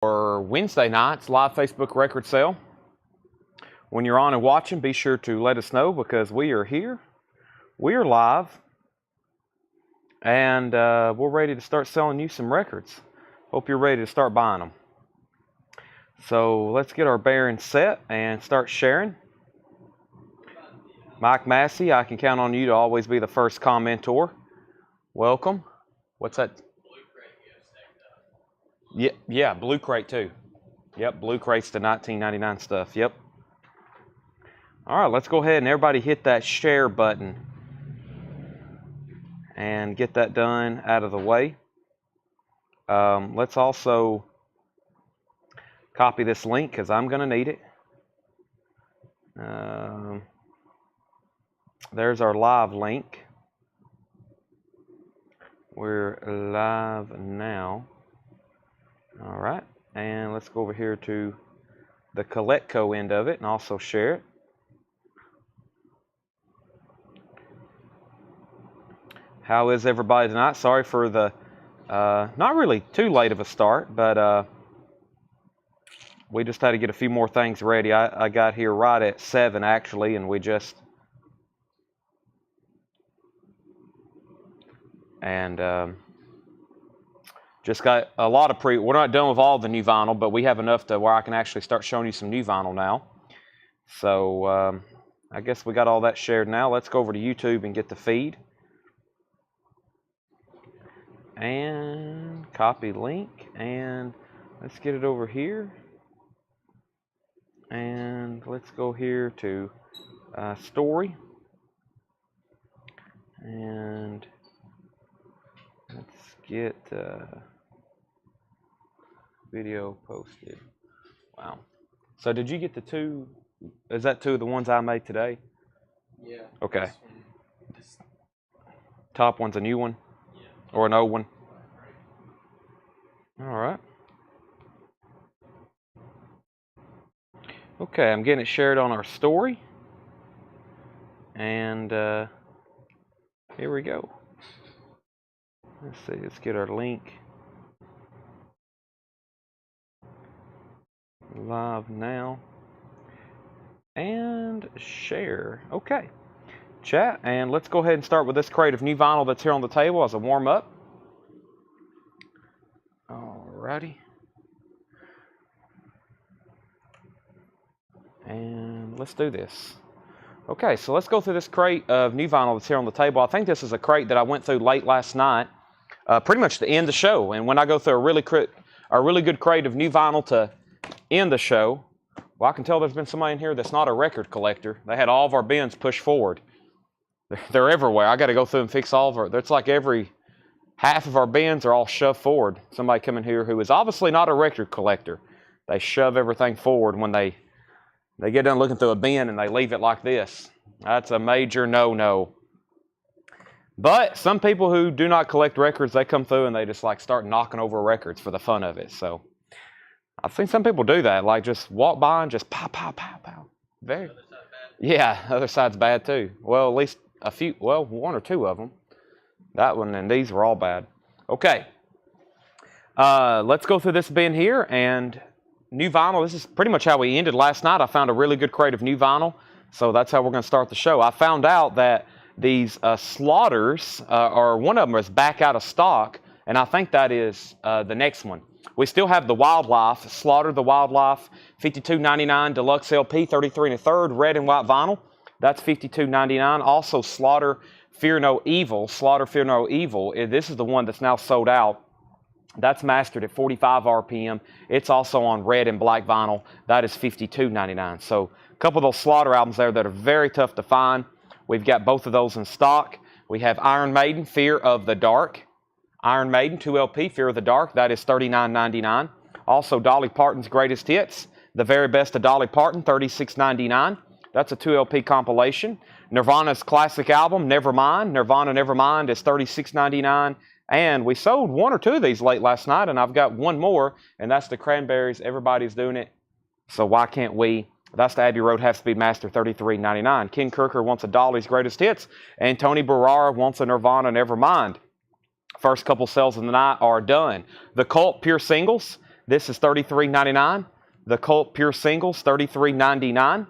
Or Wednesday nights live Facebook record sale. When you're on and watching, be sure to let us know because we are here. We are live. And we're ready to start selling you some records. Hope you're ready to start buying them. So let's get our bearings set and start sharing. Mike Massey, I can count on you to always be the first commentor. Welcome. What's that? Yeah, Blue Crate too. Yep, Blue Crate's the 1999 stuff. Yep. All right, let's go ahead and everybody hit that share button and get that done out of the way. Let's also copy this link because I'm going to need it. There's our live link. We're live now. All right, and let's go over here to the Coletco end of it and also share it. How is everybody tonight? Sorry for the not really too late of a start, but we just had to get a few more things ready. I got here right at 7 actually, and we just got a lot of we're not done with all the new vinyl, but we have enough to where I can actually start showing you some new vinyl now. So I guess we got all that shared now. Let's go over to YouTube and get the feed. And copy link. And let's get it over here. And let's go here to story. And let's get video posted. Wow. So did you get the two? Is that two of the ones I made today? Yeah. Okay. Top one's a new one? Yeah. Or an old one? All right. Okay, I'm getting it shared on our story. And here we go. Let's see, let's get our link. Live now. And share. Okay. Chat, and let's go ahead and start with this crate of new vinyl that's here on the table as a warm-up. Alrighty. And let's do this. Okay, so let's go through this crate of new vinyl that's here on the table. I think this is a crate that I went through late last night, pretty much to end the show. And when I go through a really good crate of new vinyl to end the show, well, I can tell there's been somebody in here that's not a record collector. They had all of our bins pushed forward. They're everywhere. I got to go through and fix all of our. It's like every half of our bins are all shoved forward. Somebody coming here who is obviously not a record collector. They shove everything forward when they get done looking through a bin and they leave it like this. That's a major no-no. But some people who do not collect records, they come through and they just like start knocking over records for the fun of it. So I've seen some people do that, like just walk by and just pow, pow, pow, pow. Very. Yeah, the other side's bad too. Well, at least a few, well, one or two of them. That one and these were all bad. Okay. Let's go through this bin here and new vinyl. This is pretty much how we ended last night. I found a really good crate of new vinyl. So that's how we're going to start the show. I found out that these Slaughters, or one of them is back out of stock. And I think that is the next one. We still have the Wildlife, Slaughter the Wildlife, $52.99 Deluxe LP, 33 1/3, red and white vinyl. That's $52.99. Also Slaughter Fear No Evil, Slaughter Fear No Evil. This is the one that's now sold out. That's mastered at 45 RPM. It's also on red and black vinyl. That is $52.99. So a couple of those Slaughter albums there that are very tough to find. We've got both of those in stock. We have Iron Maiden, Fear of the Dark. Iron Maiden, 2 LP, Fear of the Dark. That is $39.99. Also Dolly Parton's Greatest Hits, The Very Best of Dolly Parton, $36.99. That's a 2 LP compilation. Nirvana's classic album, Nevermind. Nirvana Nevermind is $36.99. And we sold 1 or 2 of these late last night, and I've got one more, and that's the Cranberries. Everybody's doing it, so why can't we? That's the Abbey Road Half-Speed Master, $33.99. Ken Kirker wants a Dolly's Greatest Hits, and Tony Barrara wants a Nirvana Nevermind. First couple sales of the night are done. The Cult Pure Singles. This is $33.99. The Cult Pure Singles, $33.99.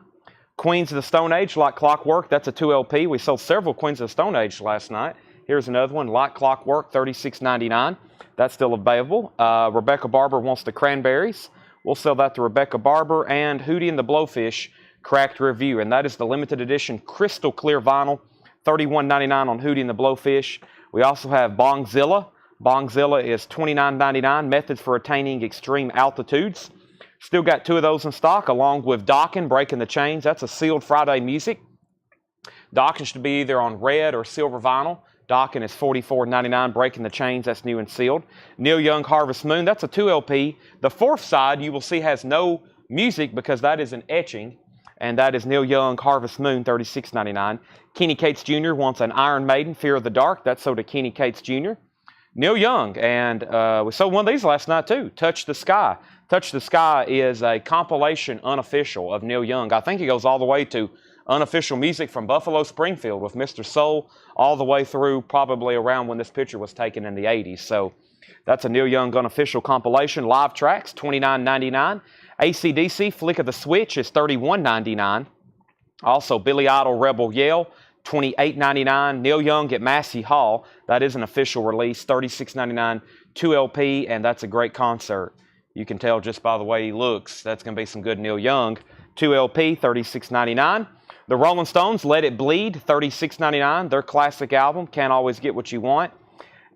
Queens of the Stone Age, Like Clockwork, that's a 2 LP. We sold several Queens of the Stone Age last night. Here's another one, Like Clockwork, $36.99. That's still available. Rebecca Barber wants the Cranberries. We'll sell that to Rebecca Barber. And Hootie and the Blowfish, Cracked Review. And that is the limited edition crystal clear vinyl, $31.99 on Hootie and the Blowfish. We also have Bongzilla. Bongzilla is $29.99, Methods for Attaining Extreme Altitudes. Still got 2 of those in stock, along with Dockin, Breaking the Chains. That's a sealed Friday music. Dockin should be either on red or silver vinyl. Dockin is $44.99, Breaking the Chains, that's new and sealed. Neil Young, Harvest Moon, that's a 2 LP. The 4th side, you will see, has no music because that is an etching, and that is Neil Young, Harvest Moon, $36.99. Kenny Cates Jr. wants an Iron Maiden, Fear of the Dark. That's sold to Kenny Cates Jr. Neil Young, and we sold one of these last night too, Touch the Sky. Touch the Sky is a compilation unofficial of Neil Young. I think it goes all the way to unofficial music from Buffalo Springfield with Mr. Soul all the way through probably around when this picture was taken in the 80s. So that's a Neil Young unofficial compilation. Live tracks, $29.99. AC/DC, Flick of the Switch is $31.99. Also, Billy Idol, Rebel Yell, $28.99. Neil Young at Massey Hall, that is an official release, $36.99, 2 LP, and that's a great concert. You can tell just by the way he looks, that's going to be some good Neil Young. 2 LP, $36.99. The Rolling Stones, Let It Bleed, $36.99. Their classic album, Can't Always Get What You Want.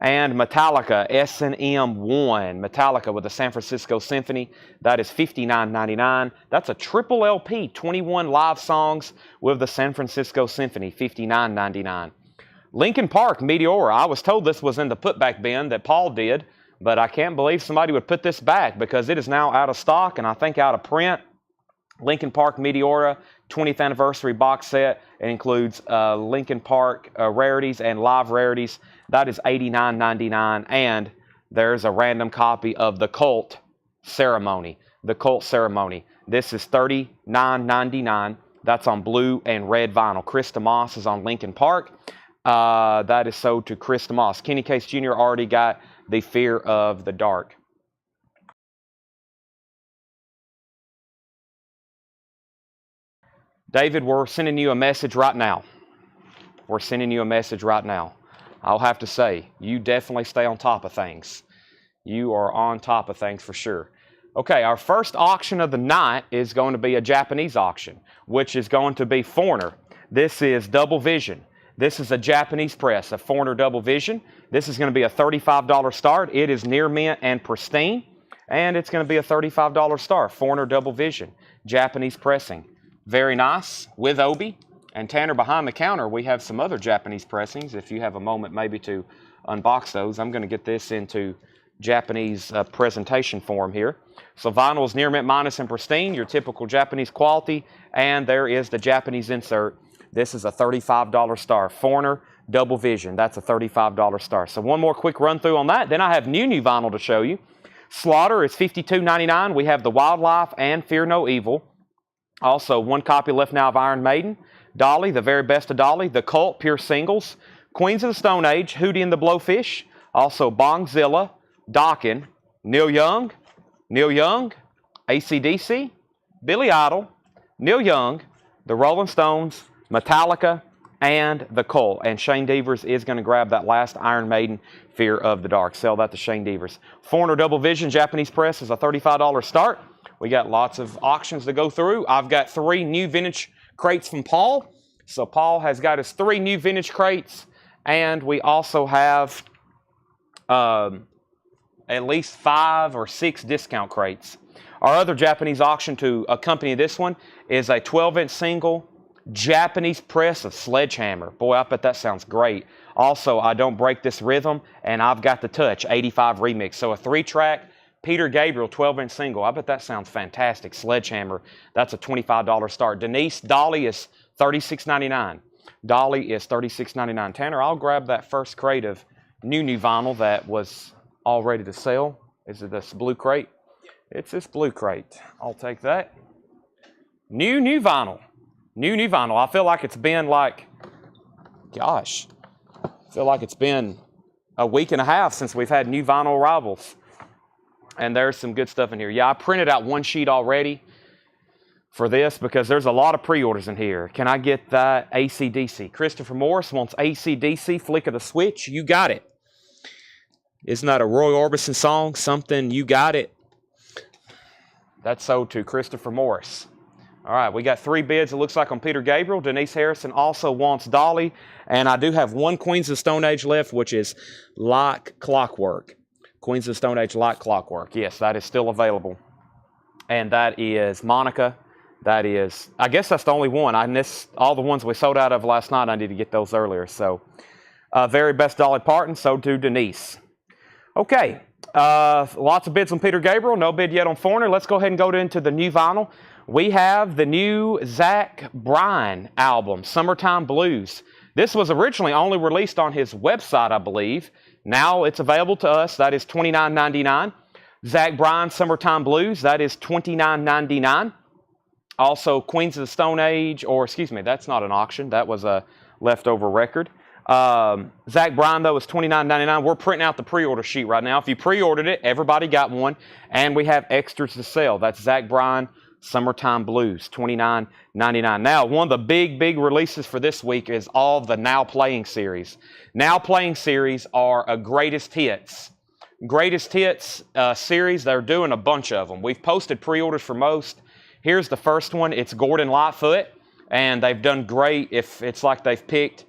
And Metallica, S&M 1. Metallica with the San Francisco Symphony, that is $59.99. That's a triple LP, 21 live songs with the San Francisco Symphony, $59.99. Linkin Park, Meteora. I was told this was in the putback bin that Paul did, but I can't believe somebody would put this back because it is now out of stock and I think out of print. Linkin Park Meteora 20th anniversary box set. It includes Linkin Park rarities and live rarities. That is $89.99. And there's a random copy of The Cult Ceremony. The Cult Ceremony. This is $39.99. That's on blue and red vinyl. Chris DeMoss is on Linkin Park. That is sold to Chris DeMoss. Kenny Case Jr. already got the Fear of the Dark. David, we're sending you a message right now. We're sending you a message right now. I'll have to say, you definitely stay on top of things. You are on top of things for sure. Okay, our first auction of the night is going to be a Japanese auction, which is going to be Foreigner. This is Double Vision. This is a Japanese press, a Foreigner Double Vision. This is going to be a $35 start. It is near mint and pristine, and it's going to be a $35 start. Foreigner Double Vision, Japanese pressing. Very nice, with Obi. And Tanner, behind the counter, we have some other Japanese pressings. If you have a moment maybe to unbox those, I'm going to get this into Japanese presentation form here. So vinyl is near mint minus and pristine, your typical Japanese quality. And there is the Japanese insert. This is a $35 star. Foreigner Double Vision, that's a $35 star. So one more quick run through on that. Then I have new vinyl to show you. Slaughter is $52.99. We have the Wildlife and Fear No Evil. Also, one copy left now of Iron Maiden. Dolly, the very best of Dolly. The Cult, Pure Singles. Queens of the Stone Age, Hootie and the Blowfish. Also, Bongzilla, Dockin, Neil Young, AC/DC, Billy Idol, Neil Young, the Rolling Stones, Metallica, and the Cult. And Shane Devers is going to grab that last Iron Maiden, Fear of the Dark. Sell that to Shane Devers. Foreigner Double Vision, Japanese press is a $35 start. We got lots of auctions to go through. I've got 3 new vintage crates from Paul. So Paul has got his 3 new vintage crates. And we also have at least 5 or 6 discount crates. Our other Japanese auction to accompany this one is a 12-inch single Japanese press of Sledgehammer. Boy, I bet that sounds great. Also, I Don't Break This Rhythm, and I've Got the Touch, 85 remix. So a 3-track Peter Gabriel 12-inch single. I bet that sounds fantastic. Sledgehammer, that's a $25 start. Denise, Dolly is $36.99. Dolly is $36.99. Tanner, I'll grab that first crate of new vinyl that was all ready to sell. Is it this blue crate? It's this blue crate. I'll take that. New vinyl. New vinyl. I feel like it's been like, gosh, I feel like it's been a week and a half since we've had new vinyl arrivals. And there's some good stuff in here. Yeah, I printed out one sheet already for this because there's a lot of pre-orders in here. Can I get that AC/DC? Christopher Morris wants AC/DC, Flick of the Switch. You got it. Isn't that a Roy Orbison song? Something, you got it. That's sold to Christopher Morris. All right, we got 3 bids, it looks like, on Peter Gabriel. Denise Harrison also wants Dolly. And I do have 1 Queens of the Stone Age left, which is Like Clockwork. Queens of the Stone Age, Like Clockwork. Yes, that is still available. And that is Monica. That is, I guess that's the only one. I missed all the ones we sold out of last night. I need to get those earlier. So, Very Best Dolly Parton, sold to Denise. Okay, lots of bids on Peter Gabriel. No bid yet on Foreigner. Let's go ahead and go into the new vinyl. We have the new Zach Bryan album, Summertime Blues. This was originally only released on his website, I believe. Now it's available to us. That is $29.99. Zach Bryan, Summertime Blues. That is $29.99. Also, Queens of the Stone Age, or excuse me, that's not an auction. That was a leftover record. Zach Bryan, though, is $29.99. We're printing out the pre-order sheet right now. If you pre-ordered it, everybody got one. And we have extras to sell. That's Zach Bryan, Summertime Blues, $29.99. Now, one of the big releases for this week is all the Now Playing series. Now Playing series are a greatest hits. Greatest hits series. They're doing a bunch of them. We've posted pre-orders for most. Here's the first one. It's Gordon Lightfoot. And they've done great. If it's like they've picked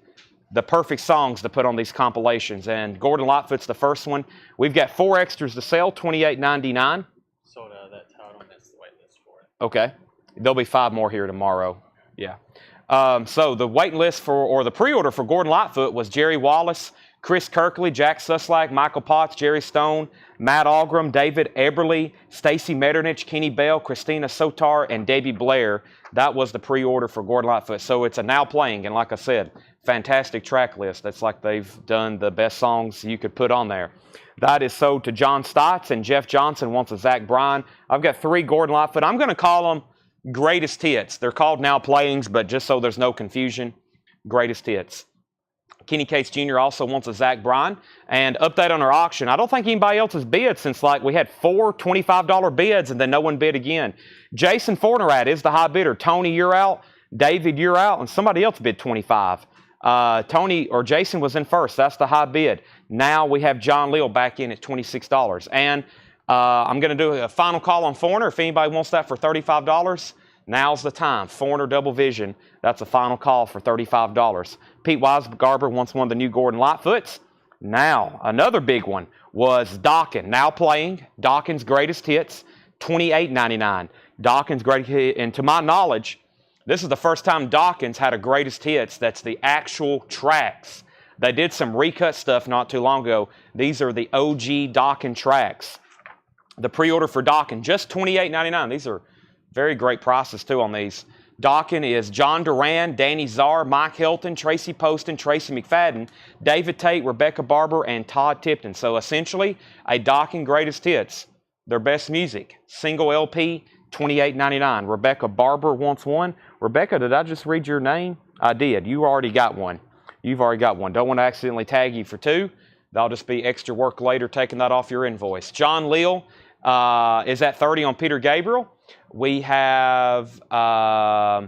the perfect songs to put on these compilations. And Gordon Lightfoot's the first one. We've got 4 extras to sell, $28.99. Sold out of that title, and that's the wait list for it. Okay. There'll be 5 more here tomorrow. Yeah. So the waiting list for, or the pre-order for Gordon Lightfoot was Jerry Wallace, Chris Kirkley, Jack Suslak, Michael Potts, Jerry Stone, Matt Algram, David Eberly, Stacy Metternich, Kenny Bell, Christina Sotar, and Debbie Blair. That was the pre-order for Gordon Lightfoot. So it's a Now Playing, and like I said, fantastic track list. That's like they've done the best songs you could put on there. That is sold to John Stotts, and Jeff Johnson wants a Zach Bryan. I've got 3 Gordon Lightfoot. I'm going to call them Greatest Hits. They're called Now Playings, but just so there's no confusion, Greatest Hits. Kenny Cates Jr. also wants a Zach Bryan. And update on our auction. I don't think anybody else has bid since like we had 4 $25 bids and then no one bid again. Jason Fornerat is the high bidder. Tony, you're out. David, you're out. And somebody else bid $25. Tony or Jason was in first. That's the high bid. Now we have John Leal back in at $26. And I'm going to do a final call on Foreigner. If anybody wants that for $35, now's the time. Foreigner Double Vision. That's a final call for $35. Pete Weisgarber wants one of the new Gordon Lightfoots. Now, another big one was Dawkins. Now Playing. Dawkins' Greatest Hits. $28.99. Dawkins' Greatest Hits. And to my knowledge, this is the first time Dawkins had a Greatest Hits that's the actual tracks. They did some recut stuff not too long ago. These are the OG Dawkins tracks. The pre-order for Dawkins, just $28.99. These are very great prices, too, on these. Dawkins is John Duran, Danny Czar, Mike Hilton, Tracy Poston, Tracy McFadden, David Tate, Rebecca Barber, and Todd Tipton. So essentially, a Dawkins Greatest Hits. Their best music. Single LP, $28.99. Rebecca Barber wants one. Rebecca, did I just read your name? I did. You already got one. You've already got one. Don't want to accidentally tag you for 2. That'll just be extra work later, taking that off your invoice. John Leal is at 30 on Peter Gabriel. We have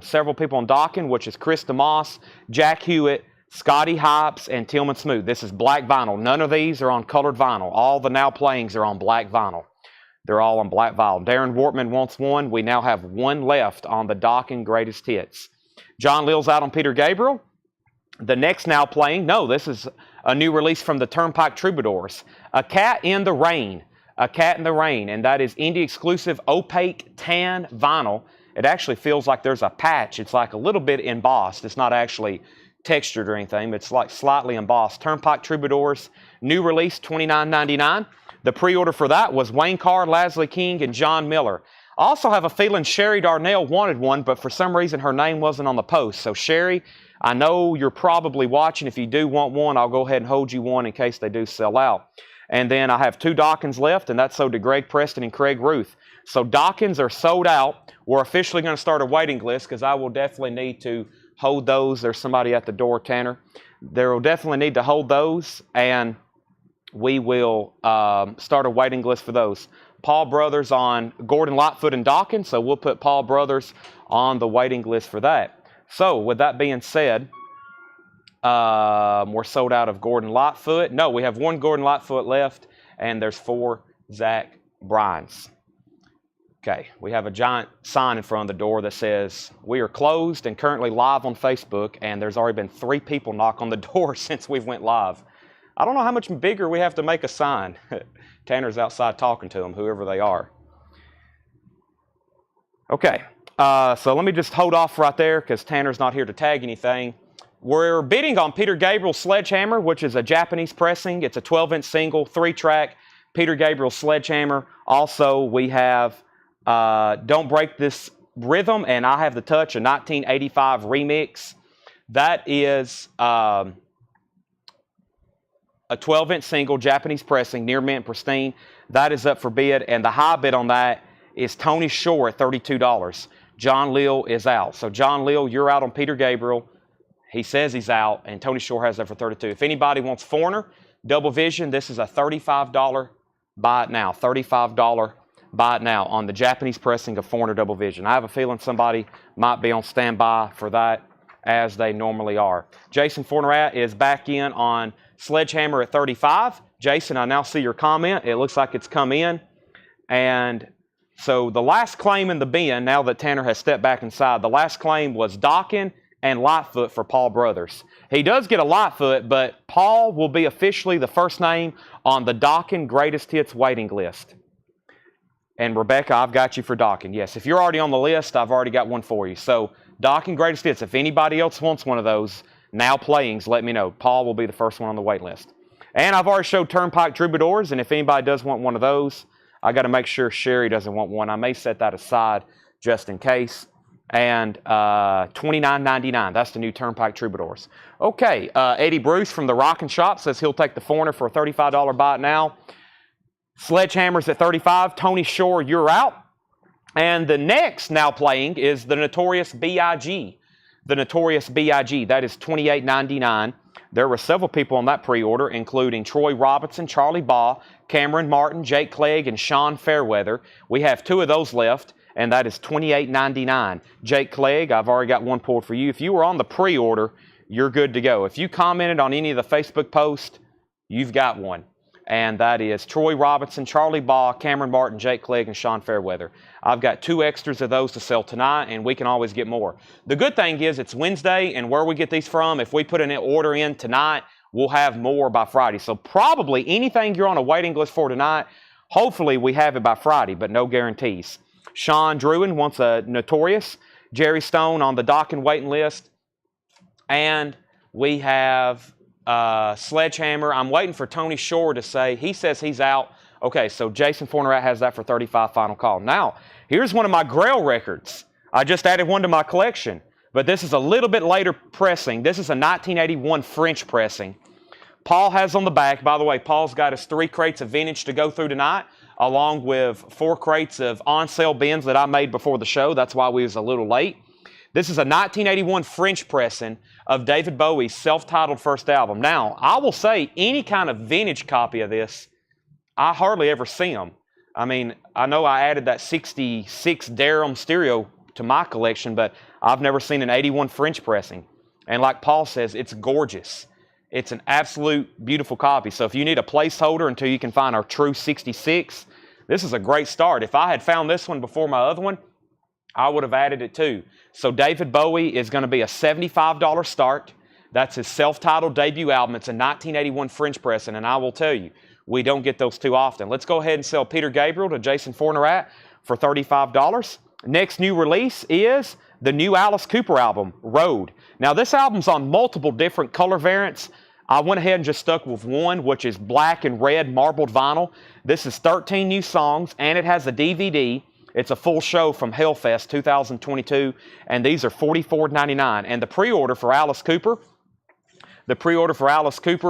several people on Dawkins, which is Chris DeMoss, Jack Hewitt, Scotty Hypes, and Tillman Smoot. This is black vinyl. None of these are on colored vinyl. All the Now Playings are on black vinyl. They're all on black vinyl. Darren Wortman wants one. We now have 1 left on the Dawkins Greatest Hits. John Leal's out on Peter Gabriel. The next Now Playing, no, this is a new release from the Turnpike Troubadours. A Cat in the Rain. A Cat in the Rain, and that is indie exclusive opaque tan vinyl. It actually feels like there's a patch. It's like a little bit embossed. It's not actually textured or anything. It's like slightly embossed. Turnpike Troubadours, new release, $29.99. The pre-order for that was Wayne Carr, Leslie King, and John Miller. I also have a feeling Sherry Darnell wanted one, but for some reason her name wasn't on the post. So Sherry, I know you're probably watching. If you do want one, I'll go ahead and hold you one in case they do sell out. And then I have 2 Dawkins left, and that's sold to Greg Preston and Craig Ruth. So Dawkins are sold out. We're officially going to start a waiting list because I will definitely need to hold those. There's somebody at the door, Tanner. There will definitely need to hold those, and we will start a waiting list for those. Paul Brothers on Gordon Lightfoot and Dawkins, so we'll put Paul Brothers on the waiting list for that. So with that being said, we're sold out of Gordon Lightfoot. No, we have one Gordon Lightfoot left, and there's 4 Zach Bryans. Okay, we have a giant sign in front of the door that says, "We are closed and currently live on Facebook," and there's already been 3 people knock on the door since we went live. I don't know how much bigger we have to make a sign. Tanner's outside talking to them, whoever they are. Okay, so let me just hold off right there because Tanner's not here to tag anything. We're bidding on Peter Gabriel's Sledgehammer, which is a Japanese pressing. It's a 12-inch single, 3-track Peter Gabriel Sledgehammer. Also, we have Don't Break This Rhythm, and I Have the Touch, a 1985 remix. That is a 12-inch single, Japanese pressing, near mint pristine. That is up for bid, and the high bid on that is Tony Shore at $32. John Lill is out. So John Lill, you're out on Peter Gabriel. He says he's out, and Tony Shore has that for $32. If anybody wants Foreigner, Double Vision, this is a $35 buy it now. $35 buy it now on the Japanese pressing of Foreigner Double Vision. I have a feeling somebody might be on standby for that, as they normally are. Jason Fornerat is back in on Sledgehammer at $35. Jason, I now see your comment. It looks like it's come in. And so the last claim in the bin, now that Tanner has stepped back inside, the last claim was Dawkins and Lightfoot for Paul Brothers. He does get a Lightfoot, but Paul will be officially the first name on the Dawkins Greatest Hits waiting list. And Rebecca, I've got you for Dawkins. Yes, if you're already on the list, I've already got one for you. So Dawkins Greatest Hits, if anybody else wants one of those now playings, let me know. Paul will be the first one on the wait list. And I've already showed Turnpike Troubadours, and if anybody does want one of those, I got to make sure Sherry doesn't want one. I may set that aside just in case. And $29.99. That's the new Turnpike Troubadours. Okay, Eddie Bruce from the Rockin' Shop says he'll take the Foreigner for a $35 buy it now. Sledgehammer's at $35. Tony Shore, you're out. And the next now playing is the Notorious B.I.G. The Notorious B.I.G. That is $28.99. There were several people on that pre-order, including Troy Robinson, Charlie Baugh, Cameron Martin, Jake Clegg, and Sean Fairweather. We have 2 of those left, and that is $28.99. Jake Clegg, I've already got one pulled for you. If you were on the pre-order, you're good to go. If you commented on any of the Facebook posts, you've got one. And that is Troy Robinson, Charlie Baugh, Cameron Martin, Jake Clegg, and Sean Fairweather. I've got 2 extras of those to sell tonight, and we can always get more. The good thing is it's Wednesday, and where we get these from, if we put an order in tonight, we'll have more by Friday. So probably anything you're on a waiting list for tonight, hopefully we have it by Friday, but no guarantees. Sean Druin wants a Notorious. Jerry Stone on the Dawkins waiting list. And we have Sledgehammer. I'm waiting for Tony Shore to say, he says he's out. Okay, so Jason Fornerat has that for $35 final call. Now, here's one of my Grail records. I just added one to my collection, but this is a little bit later pressing. This is a 1981 French pressing. Paul has on the back, by the way, Paul's got his 3 crates of vintage to go through tonight, along with 4 crates of on-sale bins that I made before the show. That's why we was a little late. This is a 1981 French pressing of David Bowie's self-titled first album. Now, I will say any kind of vintage copy of this, I hardly ever see them. I mean, I know I added that 66 Durham stereo to my collection, but I've never seen an 81 French pressing. And like Paul says, it's gorgeous. It's an absolute beautiful copy. So if you need a placeholder until you can find our true 66, this is a great start. If I had found this one before my other one, I would have added it too. So David Bowie is going to be a $75 start. That's his self-titled debut album. It's a 1981 French pressing, and I will tell you, we don't get those too often. Let's go ahead and sell Peter Gabriel to Jason Fornerat for $35. Next new release is the new Alice Cooper album, Road. Now this album's on multiple different color variants. I went ahead and just stuck with one, which is black and red marbled vinyl. This is 13 new songs, and it has a DVD. It's a full show from Hellfest 2022, and these are $44.99. And the pre-order for Alice Cooper,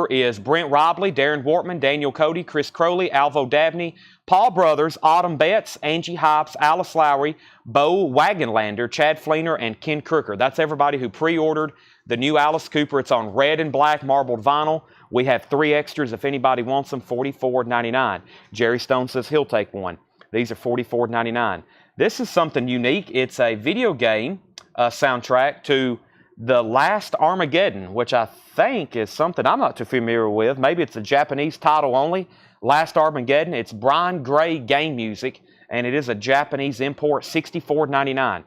is Brent Robley, Darren Wortman, Daniel Cody, Chris Crowley, Alvo Dabney, Paul Brothers, Autumn Betts, Angie Hobbs, Alice Lowry, Bo Wagonlander, Chad Fleener, and Ken Crooker. That's everybody who pre-ordered the new Alice Cooper. It's on red and black marbled vinyl. We have 3 extras if anybody wants them, $44.99. Jerry Stone says he'll take one. These are $44.99. This is something unique. It's a video game soundtrack to The Last Armageddon, which I think is something I'm not too familiar with. Maybe it's a Japanese title only. Last Armageddon. It's Brian Gray game music, and it is a Japanese import, $64.99.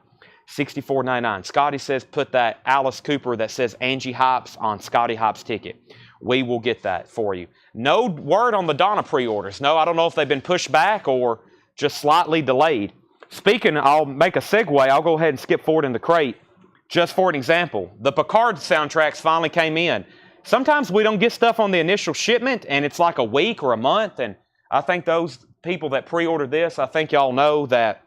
$64.99. Scotty says put that Alice Cooper that says Angie Hops on Scotty Hops ticket. We will get that for you. No word on the Donna pre-orders. No, I don't know if they've been pushed back or just slightly delayed. Speaking, I'll make a segue. I'll go ahead and skip forward in the crate. Just for an example, the Picard soundtracks finally came in. Sometimes we don't get stuff on the initial shipment, and it's like a week or a month. And I think those people that pre-ordered this, I think y'all know that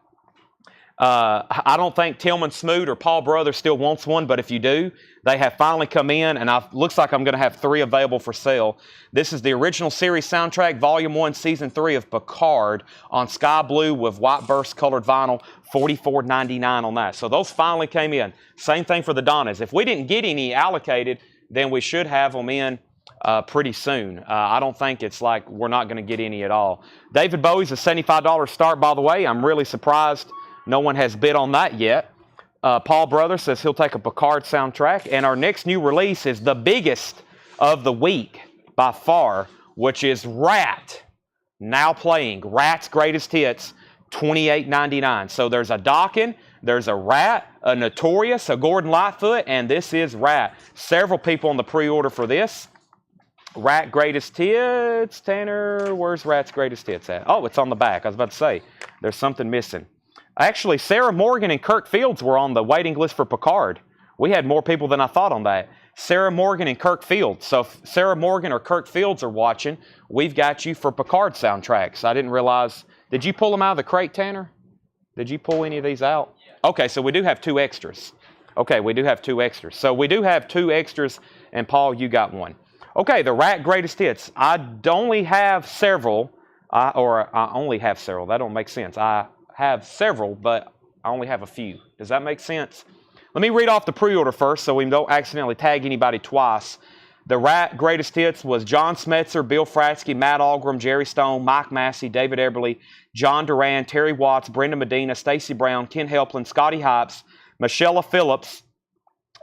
I don't think Tillman Smoot or Paul Brothers still wants one, but if you do, they have finally come in, and looks like I'm going to have 3 available for sale. This is the original series soundtrack, Volume 1, Season 3 of Picard on sky blue with white burst colored vinyl, $44.99 on that. So those finally came in. Same thing for the Donnas. If we didn't get any allocated, then we should have them in pretty soon. I don't think it's like we're not going to get any at all. David Bowie's a $75 start, by the way. I'm really surprised no one has bid on that yet. Paul Brothers says he'll take a Picard soundtrack. And our next new release is the biggest of the week by far, which is Rat. Now playing Rat's Greatest Hits, $28.99. So there's a Dawkins, there's a Rat, a Notorious, a Gordon Lightfoot, and this is Rat. Several people on the pre-order for this. Rat Greatest Hits. Tanner, where's Rat's Greatest Hits at? Oh, it's on the back. I was about to say, there's something missing. Actually, Sarah Morgan and Kirk Fields were on the waiting list for Picard. We had more people than I thought on that. Sarah Morgan and Kirk Fields. So if Sarah Morgan or Kirk Fields are watching, we've got you for Picard soundtracks. I didn't realize. Did you pull them out of the crate, Tanner? Did you pull any of these out? Okay, so we do have 2 extras. Okay, we do have 2 extras. So we do have 2 extras, and Paul, you got one. Okay, the Rat Greatest Hits. I only have several, I only have several. That don't make sense. I have several, but I only have a few. Does that make sense? Let me read off the pre-order first so we don't accidentally tag anybody twice. The Rat Greatest Hits was John Smetzer, Bill Fratsky, Matt Algram, Jerry Stone, Mike Massey, David Eberly, John Duran, Terry Watts, Brenda Medina, Stacey Brown, Ken Helpland, Scotty Hops, Michelle Phillips,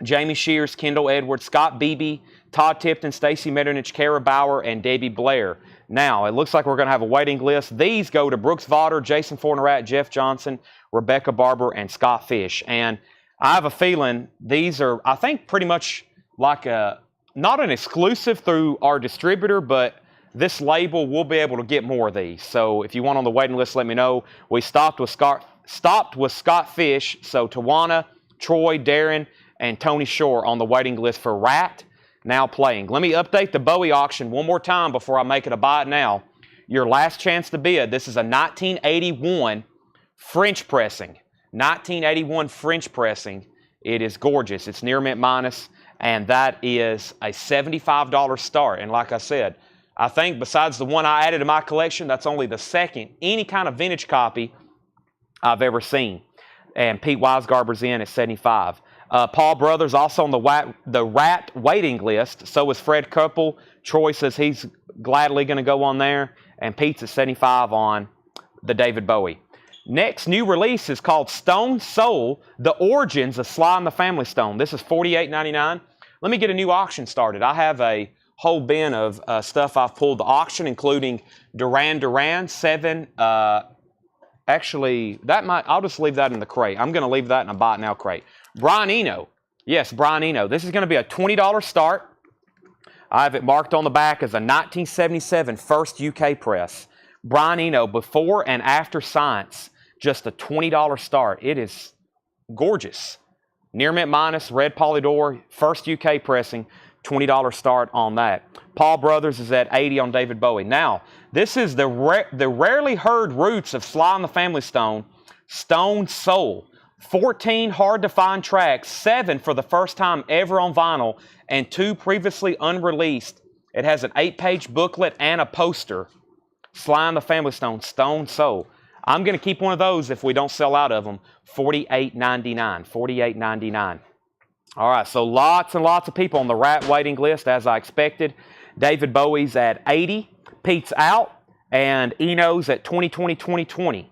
Jamie Shears, Kendall Edwards, Scott Beebe, Todd Tipton, Stacey Metternich, Kara Bauer, and Debbie Blair. Now, it looks like we're going to have a waiting list. These go to Brooks Vaughter, Jason Fornerat, Jeff Johnson, Rebecca Barber, and Scott Fish. And I have a feeling these are, I think, pretty much like not an exclusive through our distributor, but this label will be able to get more of these. So if you want on the waiting list, let me know. We stopped with Scott Fish, so Tawana, Troy, Darren, and Tony Shore on the waiting list for Rat. Now playing. Let me update the Bowie auction one more time before I make it a buy it now. Your last chance to bid. This is a 1981 French pressing. 1981 French pressing. It is gorgeous. It's near mint minus, and that is a $75 start. And like I said, I think besides the one I added to my collection, that's only the second any kind of vintage copy I've ever seen. And Pete Weisgarber's in at $75. Paul Brothers also on the Rat waiting list. So is Fred Couple. Troy says he's gladly going to go on there. And Pete's at $75 on the David Bowie. Next new release is called Stone Soul, The Origins of Sly and the Family Stone. This is $48.99. Let me get a new auction started. I have a whole bin of stuff I've pulled to auction, including Duran 7. Actually, I'll just leave that in the crate. I'm going to leave that in a buy it now crate. Brian Eno. Yes, Brian Eno. This is going to be a $20 start. I have it marked on the back as a 1977 first UK press. Brian Eno, before and after science, just a $20 start. It is gorgeous. Near mint minus, red polydor, first UK pressing, $20 start on that. Paul Brothers is at $80 on David Bowie. Now, this is the rarely heard roots of Sly and the Family Stone, Stone Soul. 14 hard-to-find tracks, 7 for the first time ever on vinyl, and 2 previously unreleased. It has an 8-page booklet and a poster. Sly and the Family Stone, Stone Soul. I'm going to keep one of those if we don't sell out of them. $48.99. $48.99. All right, so lots and lots of people on the Rat waiting list, as I expected. David Bowie's at $80. Pete's out. And Eno's at $20.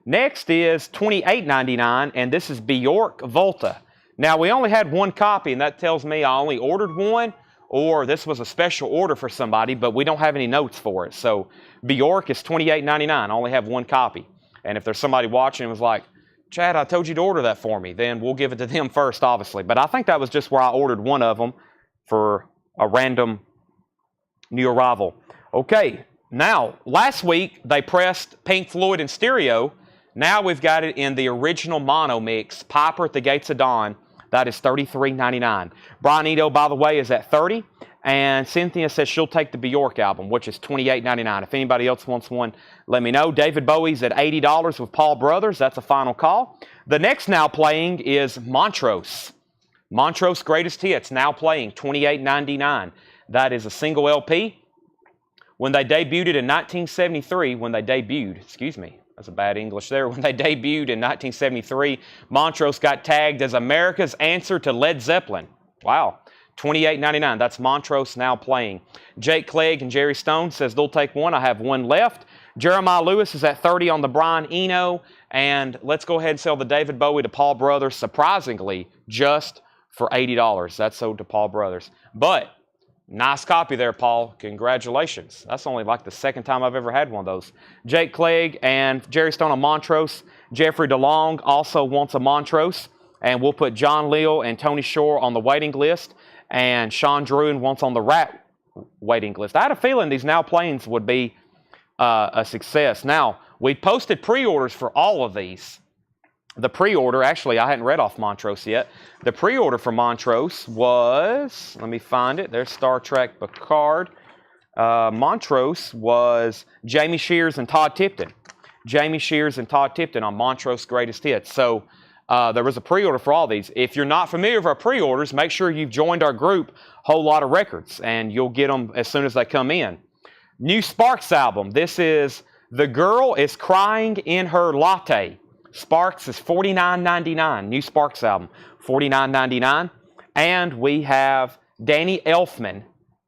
Next is $28.99, and this is Bjork Volta. Now, we only had one copy, and that tells me I only ordered one, or this was a special order for somebody, but we don't have any notes for it. So Bjork is $28.99. I only have one copy. And if there's somebody watching and was like, Chad, I told you to order that for me, then we'll give it to them first, obviously. But I think that was just where I ordered one of them for a random new arrival. Okay, now, last week they pressed Pink Floyd in stereo. Now we've got it in the original mono mix, Piper at the Gates of Dawn. That is $33.99. Brian Eno, by the way, is at $30. And Cynthia says she'll take the Bjork album, which is $28.99. If anybody else wants one, let me know. David Bowie's at $80 with Paul Brothers. That's a final call. The next now playing is Montrose. Montrose Greatest Hits, now playing, $28.99. That is a single LP. When they debuted in 1973, that's a bad English there. When they debuted in 1973, Montrose got tagged as America's answer to Led Zeppelin. Wow. $28.99. That's Montrose now playing. Jake Clegg and Jerry Stone says they'll take one. I have one left. Jeremiah Lewis is at $30 on the Brian Eno. And let's go ahead and sell the David Bowie to Paul Brothers, surprisingly, just for $80. That's sold to Paul Brothers. But nice copy there, Paul. Congratulations. That's only like the second time I've ever had one of those. Jake Clegg and Jerry Stone on Montrose. Jeffrey DeLong also wants a Montrose. And we'll put John Leal and Tony Shore on the waiting list. And Sean Druin wants on the Rat waiting list. I had a feeling these now playings would be a success. Now, we posted pre-orders for all of these. The pre-order, actually, I hadn't read off Montrose yet. The pre-order for Montrose was, let me find it. There's Star Trek Picard. Montrose was Jamie Shears and Todd Tipton. Jamie Shears and Todd Tipton on Montrose Greatest Hits. So there was a pre-order for all these. If you're not familiar with our pre-orders, make sure you've joined our group, Whole Lot of Records, and you'll get them as soon as they come in. New Sparks album. This is The Girl is Crying in Her Latte. Sparks is $49.99. New Sparks album, $49.99. And we have Danny Elfman,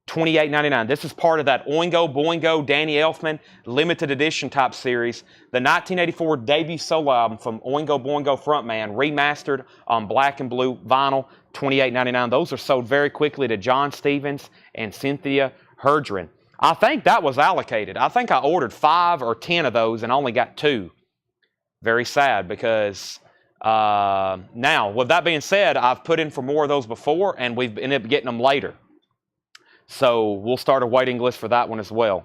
$28.99. This is part of that Oingo Boingo Danny Elfman limited edition type series. The 1984 debut solo album from Oingo Boingo frontman, remastered on black and blue vinyl, $28.99. Those are sold very quickly to John Stevens and Cynthia Herdren. I think that was allocated. I think I ordered 5 or 10 of those and only got 2. Very sad because now, with that being said, I've put in for more of those before and we've ended up getting them later. So we'll start a waiting list for that one as well.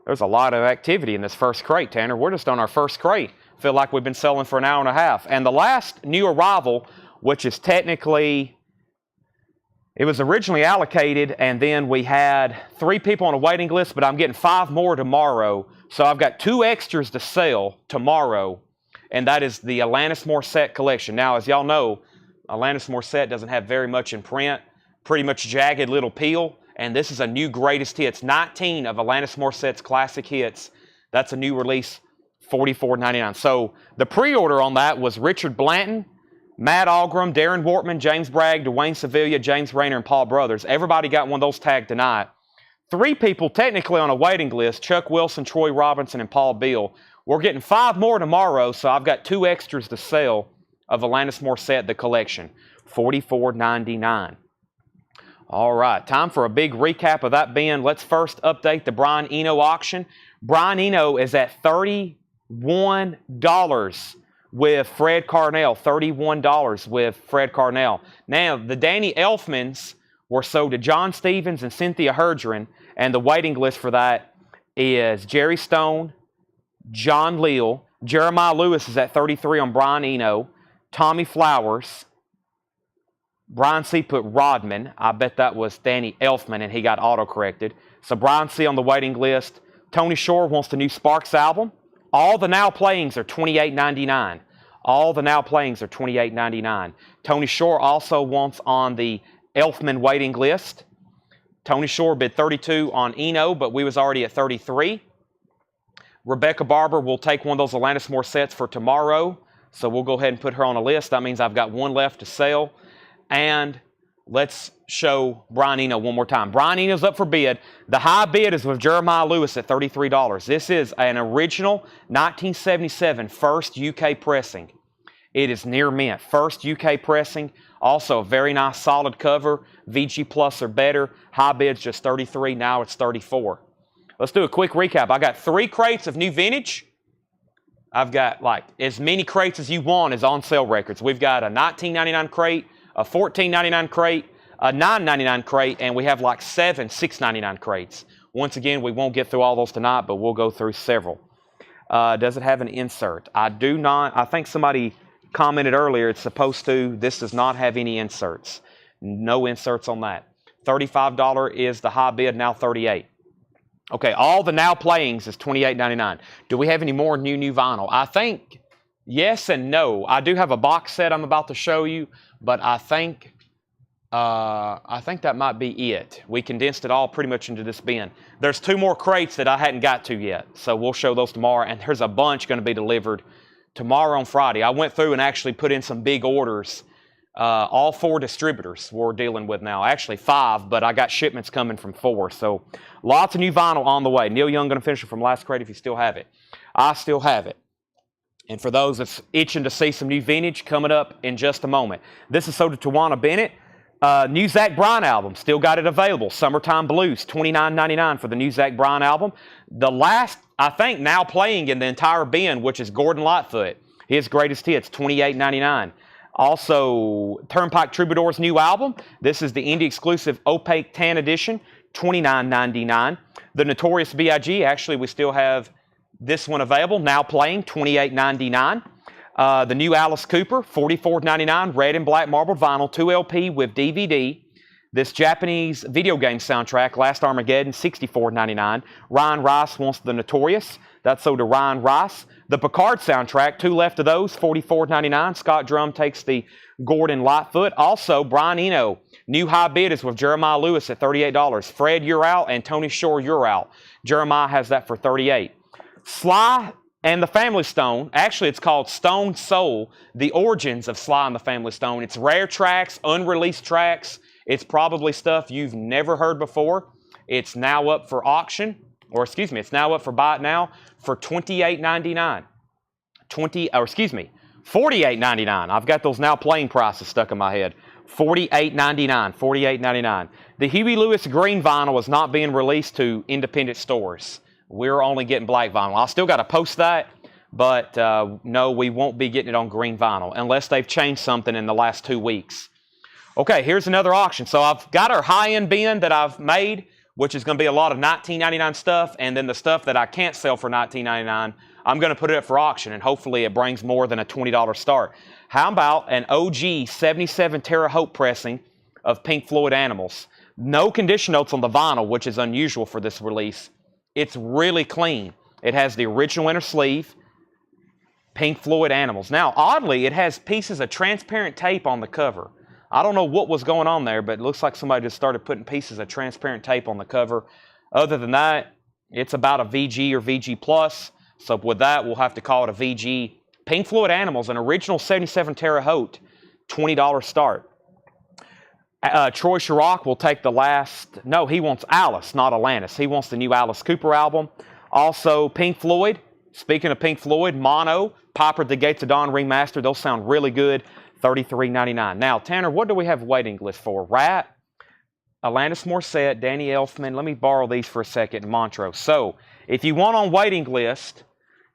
There's a lot of activity in this first crate, Tanner. We're just on our first crate. Feel like we've been selling for an hour and a half. And the last new arrival, which is technically, it was originally allocated, and then we had 3 people on a waiting list, but I'm getting 5 more tomorrow. So I've got 2 extras to sell tomorrow, and that is the Alanis Morissette collection. Now, as y'all know, Alanis Morissette doesn't have very much in print, pretty much jagged little peel. And this is a new greatest hits, 19 of Alanis Morissette's classic hits. That's a new release, $44.99. So the pre-order on that was Richard Blanton, Matt Algram, Darren Wortman, James Bragg, Dwayne Sevilla, James Rayner, and Paul Brothers. Everybody got one of those tagged tonight. 3 people technically on a waiting list, Chuck Wilson, Troy Robinson, and Paul Beal. We're getting 5 more tomorrow, so I've got 2 extras to sell of Alanis Morissette, the collection, $44.99. All right, time for a big recap of that bin. Let's first update the Brian Eno auction. Brian Eno is at $31 with Fred Carnell. $31 with Fred Carnell. Now, the Danny Elfmans were sold to John Stevens and Cynthia Herdren, and the waiting list for that is Jerry Stone, John Leal, Jeremiah Lewis is at $33 on Brian Eno, Tommy Flowers, Brian C. put Rodman. I bet that was Danny Elfman, and he got auto-corrected. So Brian C. on the waiting list. Tony Shore wants the new Sparks album. All the now playings are $28.99. All the now playings are $28.99. Tony Shore also wants on the Elfman waiting list. Tony Shore bid $32 on Eno, but we was already at $33. Rebecca Barber will take one of those Alanis Morissettes for tomorrow. So we'll go ahead and put her on a list. That means I've got 1 left to sell. And let's show Brian Eno one more time. Brian Eno's up for bid. The high bid is with Jeremiah Lewis at $33. This is an original 1977 first UK pressing. It is near mint. First UK pressing. Also a very nice solid cover. VG Plus or better. High bid's just $33. Now it's $34. Let's do a quick recap. I got 3 crates of new vintage. I've got like as many crates as you want as on sale records. We've got a $19.99 crate, a $14.99 crate, a $9.99 crate, and we have like 7 $6.99 crates. Once again, we won't get through all those tonight, but we'll go through several. Does it have an insert? I do not. I think somebody commented earlier it's supposed to. This does not have any inserts. No inserts on that. $35 is the high bid, now $38. Okay, all the now playings is $28.99. Do we have any more new vinyl? I think yes and no. I do have a box set I'm about to show you, but I think that might be it. We condensed it all pretty much into this bin. There's 2 more crates that I hadn't got to yet, so we'll show those tomorrow, and there's a bunch going to be delivered tomorrow on Friday. I went through and actually put in some big orders. All 4 distributors we're dealing with now. Actually 5, but I got shipments coming from 4. So lots of new vinyl on the way. Neil Young going to finish it from last crate if you still have it. I still have it. And for those that's itching to see some new vintage, coming up in just a moment. This is sold to Tawana Bennett. New Zach Bryan album. Still got it available. Summertime Blues. $29.99 for the new Zach Bryan album. The last, I think, now playing in the entire bin, which is Gordon Lightfoot. His greatest hits. $28.99. Also, Turnpike Troubadour's new album. This is the indie exclusive Opaque Tan Edition, $29.99. The Notorious B.I.G., actually we still have this one available, now playing, $28.99. The new Alice Cooper, $44.99, red and black marble vinyl, 2 LP with DVD. This Japanese video game soundtrack, Last Armageddon, $64.99. Ryan Rice wants the Notorious. That's sold to Ryan Rice. The Picard soundtrack, 2 left of those, $44.99. Scott Drum takes the Gordon Lightfoot. Also, Brian Eno, new high bid is with Jeremiah Lewis at $38. Fred, you're out, and Tony Shore, you're out. Jeremiah has that for $38. Sly and the Family Stone, actually it's called Stone Soul, the origins of Sly and the Family Stone. It's rare tracks, unreleased tracks. It's probably stuff you've never heard before. It's now up for auction. Or excuse me, it's now up for buy it now for $28.99. $48.99. I've got those now playing prices stuck in my head. $48.99. $48.99. The Huey Lewis green vinyl is not being released to independent stores. We're only getting black vinyl. I still got to post that, but no, we won't be getting it on green vinyl unless they've changed something in the last 2 weeks. Okay, here's another auction. So I've got our high-end bin that I've made, which is going to be a lot of $19.99 stuff, and then the stuff that I can't sell for $19.99, I'm going to put it up for auction, and hopefully it brings more than a $20 start. How about an OG 77 Terre Haute pressing of Pink Floyd Animals? No condition notes on the vinyl, which is unusual for this release. It's really clean. It has the original inner sleeve, Pink Floyd Animals. Now, oddly, it has pieces of transparent tape on the cover. I don't know what was going on there, but it looks like somebody just started putting pieces of transparent tape on the cover. Other than that, it's about a VG or VG Plus. So with that, we'll have to call it a VG. Pink Floyd Animals, an original 77 Terre Haute, $20 start. Troy Chirac will take the last. No, he wants Alice, not Alanis. He wants the new Alice Cooper album. Also, Pink Floyd. Speaking of Pink Floyd, Mono, Piper at the Gates of Dawn remastered. Those sound really good. $33.99. Now, Tanner, what do we have waiting list for? Rat, Alanis Morissette, Danny Elfman. Let me borrow these for a second, Montrose. So, if you want on waiting list,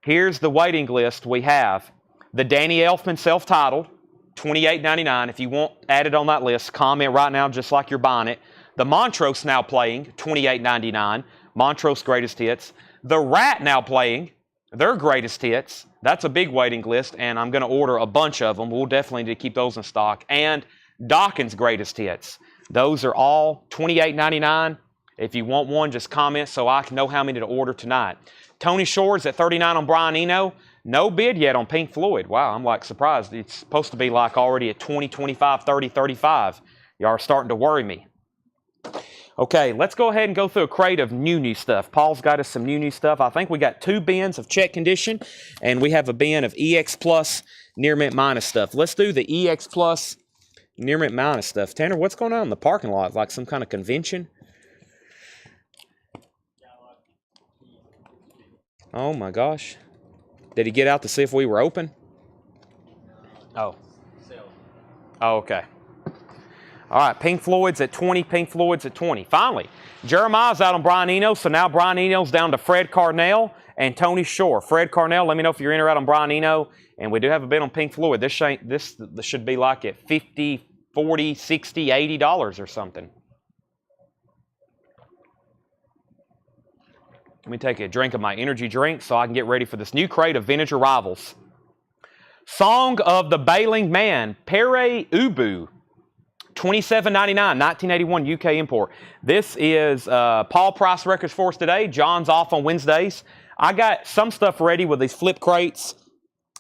here's the waiting list we have. The Danny Elfman self-titled, $28.99. If you want added on that list, comment right now just like you're buying it. The Montrose now playing, $28.99. Montrose greatest hits. The Rat now playing, their greatest hits. That's a big waiting list, and I'm going to order a bunch of them. We'll definitely need to keep those in stock. And Dawkins' greatest hits. Those are all $28.99. If you want one, just comment so I can know how many to order tonight. Tony Shore's at $39 on Brian Eno. No bid yet on Pink Floyd. Wow, I'm like surprised. It's supposed to be like already at 20, 25, 30, 35. Y'all are starting to worry me. Okay, let's go ahead and go through a crate of new stuff. Paul's got us some new stuff. I think we got 2 bins of check condition, and we have a bin of EX Plus near mint minus stuff. Let's do the EX Plus Near mint minus stuff. Tanner, what's going on in the parking lot? Like some kind of convention? Oh my gosh. Did he get out to see if we were open? Oh. Oh, okay. All right, Pink Floyd's at 20, Pink Floyd's at 20. Finally, Jeremiah's out on Brian Eno, so now Brian Eno's down to Fred Carnell and Tony Shore. Fred Carnell, let me know if you're in or out on Brian Eno. And we do have a bid on Pink Floyd. This should be like at $50, $40, $60, $80 or something. Let me take a drink of my energy drink so I can get ready for this new crate of vintage arrivals. Song of the Bailing Man, Pere Ubu. $27.99, 1981 UK import. This is Paul Price Records for us today. John's off on Wednesdays. I got some stuff ready with these flip crates.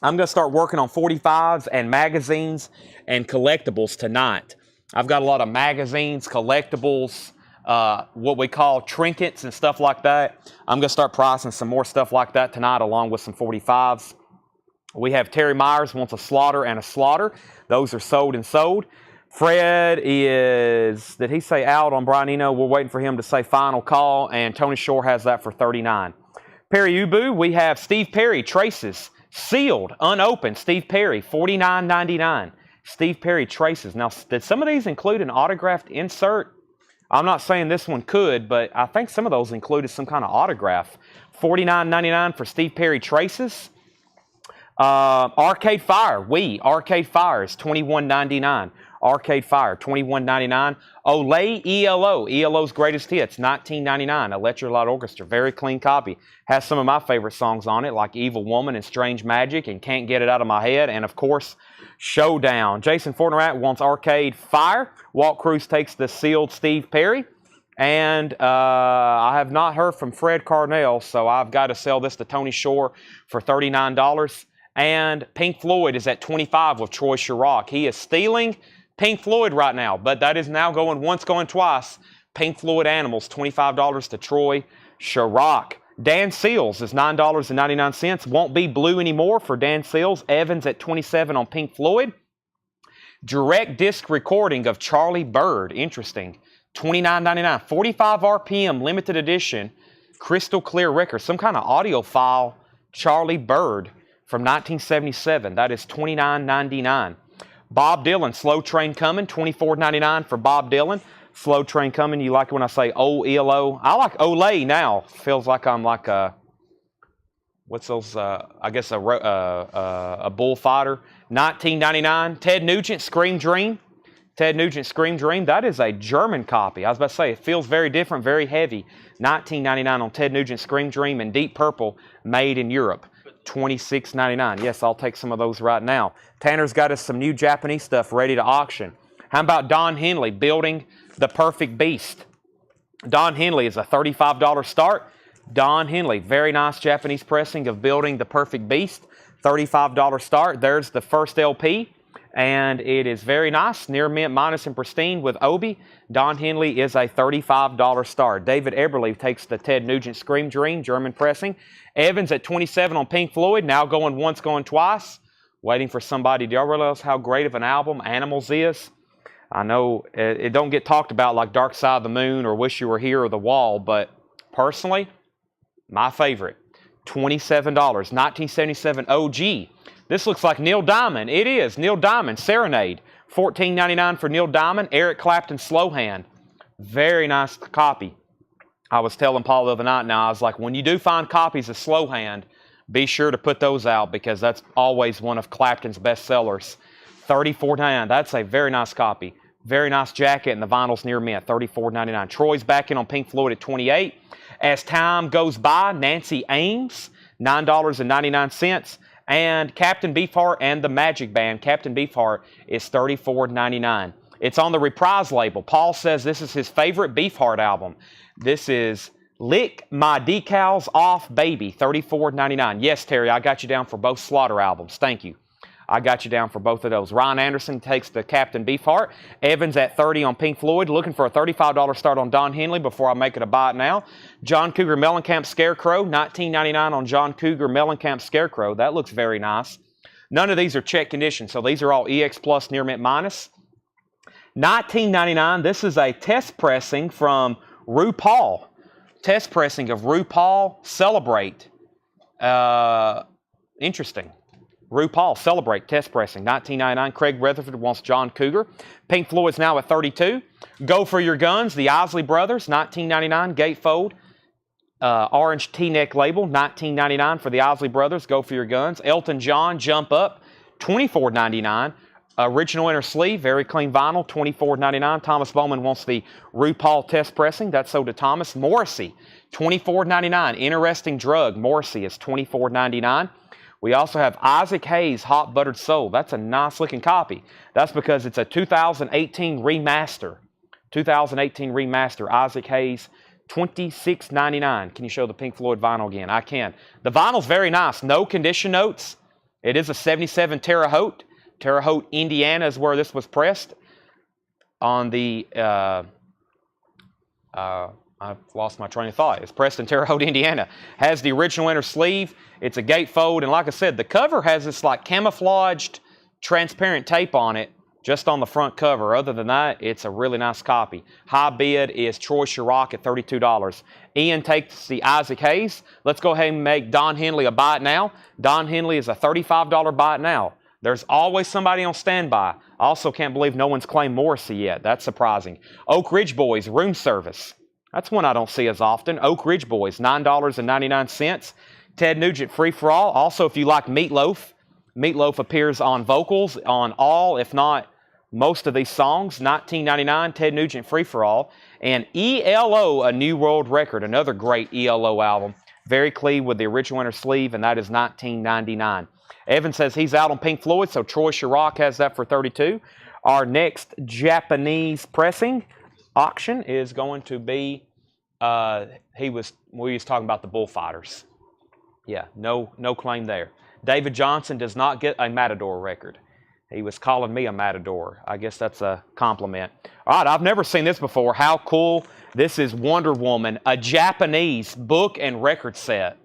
I'm going to start working on 45s and magazines and collectibles tonight. I've got a lot of magazines, collectibles, what we call trinkets and stuff like that. I'm going to start pricing some more stuff like that tonight along with some 45s. We have Terry Myers wants a slaughter and a slaughter. Those are sold and sold. Fred is, did he say out on Brian Eno? We're waiting for him to say final call, and Tony Shore has that for $39. Perry Ubu, we have Steve Perry, Traces, sealed, unopened, Steve Perry, $49.99. Steve Perry, Traces. Now, did some of these include an autographed insert? I'm not saying this one could, but I think some of those included some kind of autograph. $49.99 for Steve Perry, Traces. Arcade Fire, Arcade Fire is $21.99. Arcade Fire, $21.99. Olay ELO, ELO's Greatest Hits, $19.99. Electric Light Orchestra, very clean copy. Has some of my favorite songs on it, like Evil Woman and Strange Magic and Can't Get It Out of My Head, and of course, Showdown. Jason Fortnerat wants Arcade Fire. Walt Cruz takes the sealed Steve Perry. And I have not heard from Fred Carnell, so I've got to sell this to Tony Shore for $39. And Pink Floyd is at $25 with Troy Chirac. He is stealing Pink Floyd right now, but that is now going once, going twice. Pink Floyd Animals, $25 to Troy Chirac. Dan Seals is $9.99. Won't be blue anymore for Dan Seals. Evans at $27 on Pink Floyd. Direct disc recording of Charlie Bird. Interesting. $29.99. 45 RPM limited edition. Crystal clear record. Some kind of audio file. Charlie Bird from 1977. That is $29.99. Bob Dylan, Slow Train Coming, $24.99 for Bob Dylan. Slow Train Coming, you like it when I say old ELO? I like Olay now. Feels like I'm like a, what's those, I guess a bullfighter. $19.99. Ted Nugent, Scream Dream. Ted Nugent, Scream Dream. That is a German copy. I was about to say, it feels very different, very heavy. $19.99 on Ted Nugent, Scream Dream, and Deep Purple, made in Europe. $26.99. Yes, I'll take some of those right now. Tanner's got us some new Japanese stuff ready to auction. How about Don Henley building the perfect beast? Don Henley is a $35 start. Don Henley, very nice Japanese pressing of building the perfect beast. $35 start. There's the first LP, and it is very nice, near mint, minus, and pristine with Obi. Don Henley is a $35 start. David Eberle takes the Ted Nugent Scream Dream, German pressing. Evans at $27 on Pink Floyd, now going once, going twice. Waiting for somebody. Do y'all realize how great of an album Animals is? I know it don't get talked about like Dark Side of the Moon or Wish You Were Here or The Wall, but personally, my favorite. $27. 1977 OG. This looks like Neil Diamond. It is. Neil Diamond, Serenade. $14.99 for Neil Diamond. Eric Clapton, Slow Hand. Very nice copy. I was telling Paul the other night now, I was like, when you do find copies of Slow Hand, be sure to put those out because that's always one of Clapton's best sellers. $34.99. That's a very nice copy. Very nice jacket, and the vinyl's near mint. $34.99. Troy's back in on Pink Floyd at $28. As time goes by, Nancy Ames, $9.99. And Captain Beefheart and the Magic Band, Captain Beefheart, is $34.99. It's on the Reprise label. Paul says this is his favorite Beefheart album. This is Lick My Decals Off Baby, $34.99. Yes, Terry, I got you down for both Slaughter albums. Thank you. I got you down for both of those. Ryan Anderson takes the Captain Beefheart. Evans at $30 on Pink Floyd. Looking for a $35 start on Don Henley before I make it a buy it now. John Cougar Mellencamp Scarecrow, $19.99 on John Cougar Mellencamp Scarecrow. That looks very nice. None of these are check condition, so these are all EX Plus near mint minus. $19.99. This is a test pressing from RuPaul. Test pressing of RuPaul Celebrate. Interesting. RuPaul Celebrate test pressing. $19.99. Craig Rutherford wants John Cougar. Pink Floyd's now at $32. Go for Your Guns. The Isley Brothers. $19.99. Gatefold. Orange T-neck label. $19.99 for the Isley Brothers. Go for Your Guns. Elton John. Jump Up. $24.99. Original inner sleeve, very clean vinyl, $24.99. Thomas Bowman wants the RuPaul test pressing. That's sold to Thomas. Morrissey, $24.99. Interesting Drug, Morrissey is $24.99. We also have Isaac Hayes Hot Buttered Soul. That's a nice looking copy. That's because it's a 2018 remaster. 2018 remaster, Isaac Hayes, $26.99. Can you show the Pink Floyd vinyl again? I can. The vinyl's very nice. No condition notes. It is a 77 Terre Haute. Terre Haute, Indiana is where this was pressed. On the, I've lost my train of thought. It's pressed in Terre Haute, Indiana. Has the original inner sleeve. It's a gatefold. And like I said, the cover has this like camouflaged transparent tape on it just on the front cover. Other than that, it's a really nice copy. High bid is Troy Chirac at $32. Ian takes the Isaac Hayes. Let's go ahead and make Don Henley a buy it now. Don Henley is a $35 buy it now. There's always somebody on standby. I also can't believe no one's claimed Morrissey yet. That's surprising. Oak Ridge Boys, Room Service. That's one I don't see as often. Oak Ridge Boys, $9.99. Ted Nugent, Free For All. Also, if you like Meatloaf, Meatloaf appears on vocals on all, if not most of these songs. $19.99, Ted Nugent, Free For All. And ELO, A New World Record, another great ELO album. Very clean with the original inner sleeve, and that is $19.99. Evan says he's out on Pink Floyd, so Troy Chirac has that for $32. Our next Japanese pressing auction is going to be, we was talking about the Bullfighters. Yeah, no claim there. David Johnson does not get a Matador record. He was calling me a Matador. I guess that's a compliment. All right, I've never seen this before. How cool. This is Wonder Woman, a Japanese book and record set.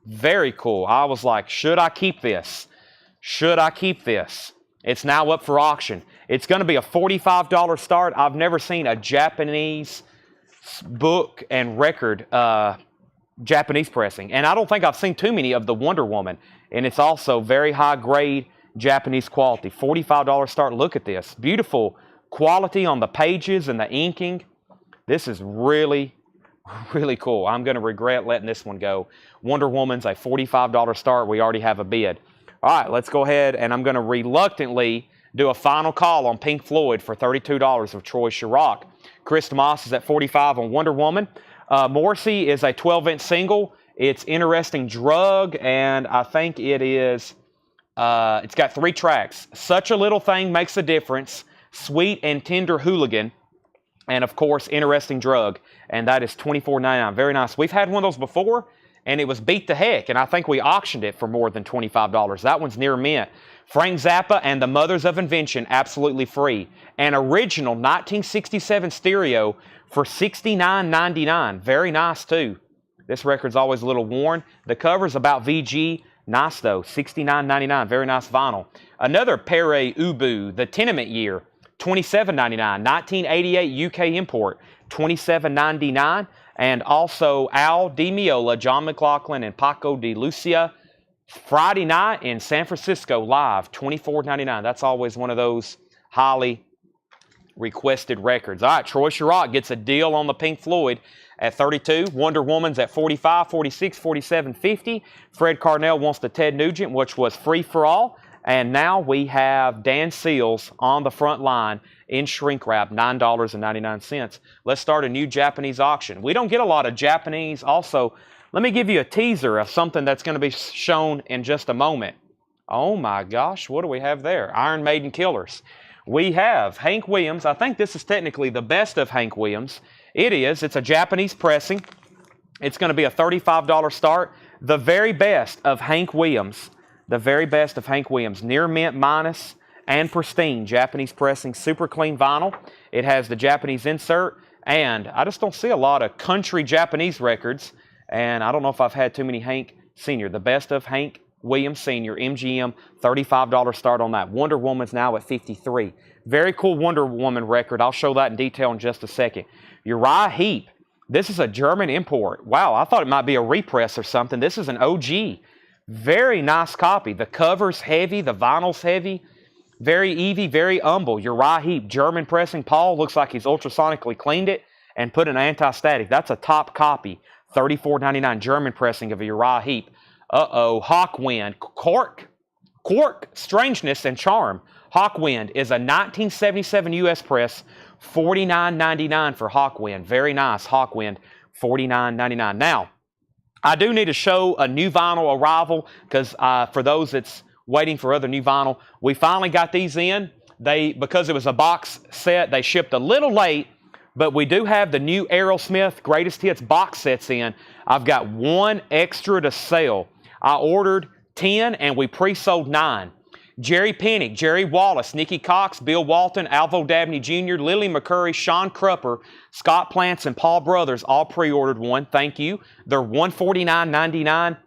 Very cool. I was like, should I keep this? Should I keep this? It's now up for auction. It's going to be a $45 start. I've never seen a Japanese book and record Japanese pressing. And I don't think I've seen too many of the Wonder Woman. And it's also very high grade Japanese quality. $45 start. Look at this. Beautiful quality on the pages and the inking. This is really, really cool. I'm going to regret letting this one go. Wonder Woman's a $45 start. We already have a bid. All right, let's go ahead, and I'm going to reluctantly do a final call on Pink Floyd for $32 of Troy Chirac. Chris Moss is at $45 on Wonder Woman. Morrissey is a 12-inch single. It's Interesting Drug, and I think it is, it's got 3 tracks. Such a Little Thing Makes a Difference, Sweet and Tender Hooligan, and of course, Interesting Drug, and that is $24.99. Very nice. We've had one of those before, and it was beat to heck, and I think we auctioned it for more than $25. That one's near mint. Frank Zappa and the Mothers of Invention, absolutely free. An original 1967 stereo for $69.99. Very nice, too. This record's always a little worn. The cover's about VG. Nice, though. $69.99. Very nice vinyl. Another Pere Ubu, The Tenement Year, $27.99. 1988 UK import, $27.99. And also Al Di Meola, John McLaughlin, and Paco de Lucia, Friday Night in San Francisco live, $24.99. That's always one of those highly requested records. All right, Troy Chirac gets a deal on the Pink Floyd at $32. Wonder Woman's at $45, $46, $47, $50. Fred Carnell wants the Ted Nugent, which was Free For All. And now we have Dan Seals on the front line in shrink wrap, $9.99. Let's start a new Japanese auction. We don't get a lot of Japanese. Also, let me give you a teaser of something that's going to be shown in just a moment. Oh my gosh, what do we have there? Iron Maiden Killers. We have Hank Williams. I think this is technically the best of Hank Williams. It is. It's a Japanese pressing. It's going to be a $35 start. The very best of Hank Williams. The very best of Hank Williams. Near mint minus and pristine. Japanese pressing. Super clean vinyl. It has the Japanese insert. And I just don't see a lot of country Japanese records. And I don't know if I've had too many Hank Sr. The best of Hank Williams Sr., MGM, $35 start on that. Wonder Woman's now at $53. Very cool Wonder Woman record. I'll show that in detail in just a second. Uriah Heep. This is a German import. Wow, I thought it might be a repress or something. This is an OG. Very nice copy. The cover's heavy. The vinyl's heavy. Very Evie, very humble. Uriah Heep, German pressing. Paul looks like he's ultrasonically cleaned it and put an anti-static. That's a top copy. $34.99 German pressing of a Uriah Heep. Hawkwind. Quark, Strangeness, and Charm. Hawkwind is a 1977 U.S. press. $49.99 for Hawkwind. Very nice. Hawkwind, $49.99. Now, I do need to show a new vinyl arrival because for those that's waiting for other new vinyl, we finally got these in. Because it was a box set, they shipped a little late, but we do have the new Aerosmith Greatest Hits box sets in. I've got one extra to sell. I ordered 10 and we pre-sold 9. Jerry Pennick, Jerry Wallace, Nikki Cox, Bill Walton, Alvo Dabney Jr., Lily McCurry, Sean Crupper, Scott Plants, and Paul Brothers all pre-ordered one. Thank you. They're $149.99.